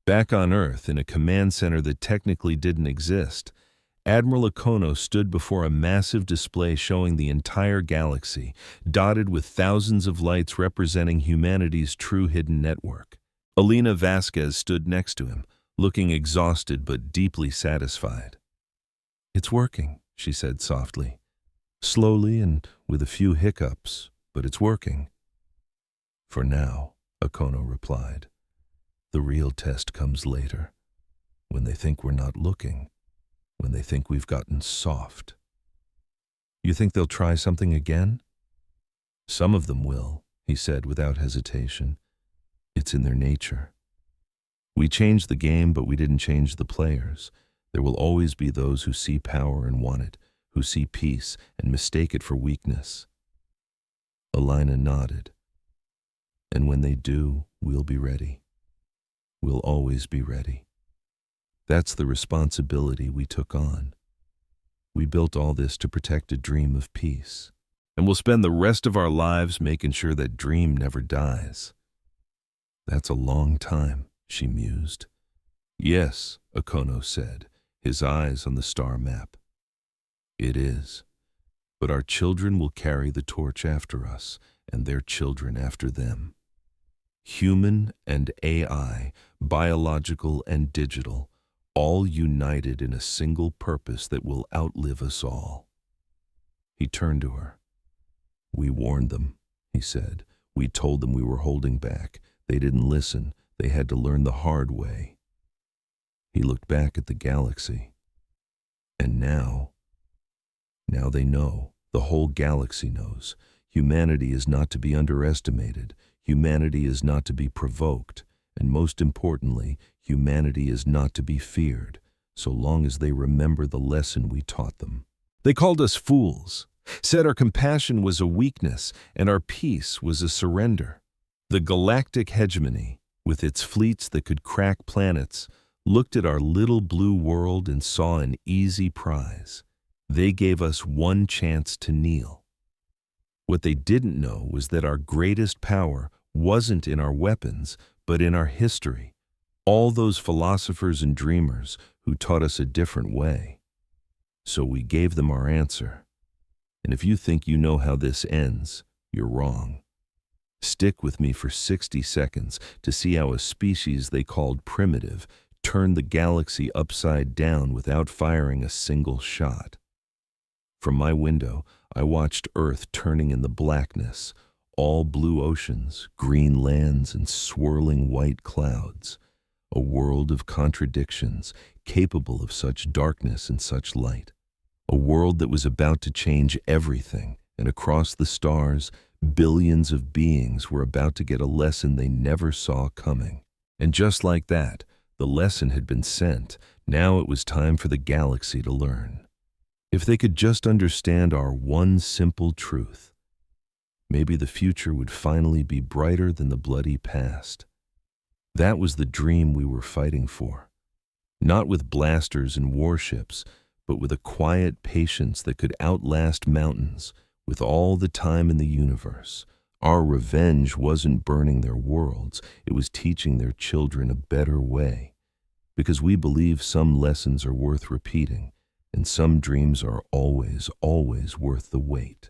[SPEAKER 1] Back on Earth, in a command center that technically didn't exist, Admiral Okono stood before a massive display showing the entire galaxy, dotted with thousands of lights representing humanity's true hidden network. Alina Vasquez stood next to him, looking exhausted but deeply satisfied. "It's working," she said softly. "Slowly and with a few hiccups, but it's working." "For now," Okono replied. "The real test comes later, when they think we're not looking, when they think we've gotten soft." "You think they'll try something again?" "Some of them will," he said without hesitation. "It's in their nature. We changed the game, but we didn't change the players. There will always be those who see power and want it, who see peace and mistake it for weakness." Alina nodded. "And when they do, we'll be ready. We'll always be ready. That's the responsibility we took on. We built all this to protect a dream of peace. And we'll spend the rest of our lives making sure that dream never dies." "That's a long time," she mused. "Yes," Okono said, his eyes on the star map. "It is. But our children will carry the torch after us, and their children after them. Human and AI, biological and digital, all united in a single purpose that will outlive us all." He turned to her. "We warned them," he said. "We told them we were holding back. They didn't listen. They had to learn the hard way." He looked back at the galaxy. And now they know. The whole galaxy knows. Humanity is not to be underestimated. Humanity is not to be provoked. And most importantly, humanity is not to be feared, so long as they remember the lesson we taught them. They called us fools, said our compassion was a weakness and our peace was a surrender. The galactic hegemony, with its fleets that could crack planets, looked at our little blue world and saw an easy prize. They gave us one chance to kneel. What they didn't know was that our greatest power wasn't in our weapons, but in our history. All those philosophers and dreamers who taught us a different way. So we gave them our answer. And if you think you know how this ends, you're wrong. Stick with me for 60 seconds to see how a species they called primitive turned the galaxy upside down without firing a single shot. From my window, I watched Earth turning in the blackness, all blue oceans, green lands, and swirling white clouds. A world of contradictions, capable of such darkness and such light. A world that was about to change everything, and across the stars, billions of beings were about to get a lesson they never saw coming. And just like that, the lesson had been sent. Now it was time for the galaxy to learn. If they could just understand our one simple truth, maybe the future would finally be brighter than the bloody past. That was the dream we were fighting for. Not with blasters and warships, but with a quiet patience that could outlast mountains, with all the time in the universe. Our revenge wasn't burning their worlds, it was teaching their children a better way. Because we believe some lessons are worth repeating, and some dreams are always, always worth the wait.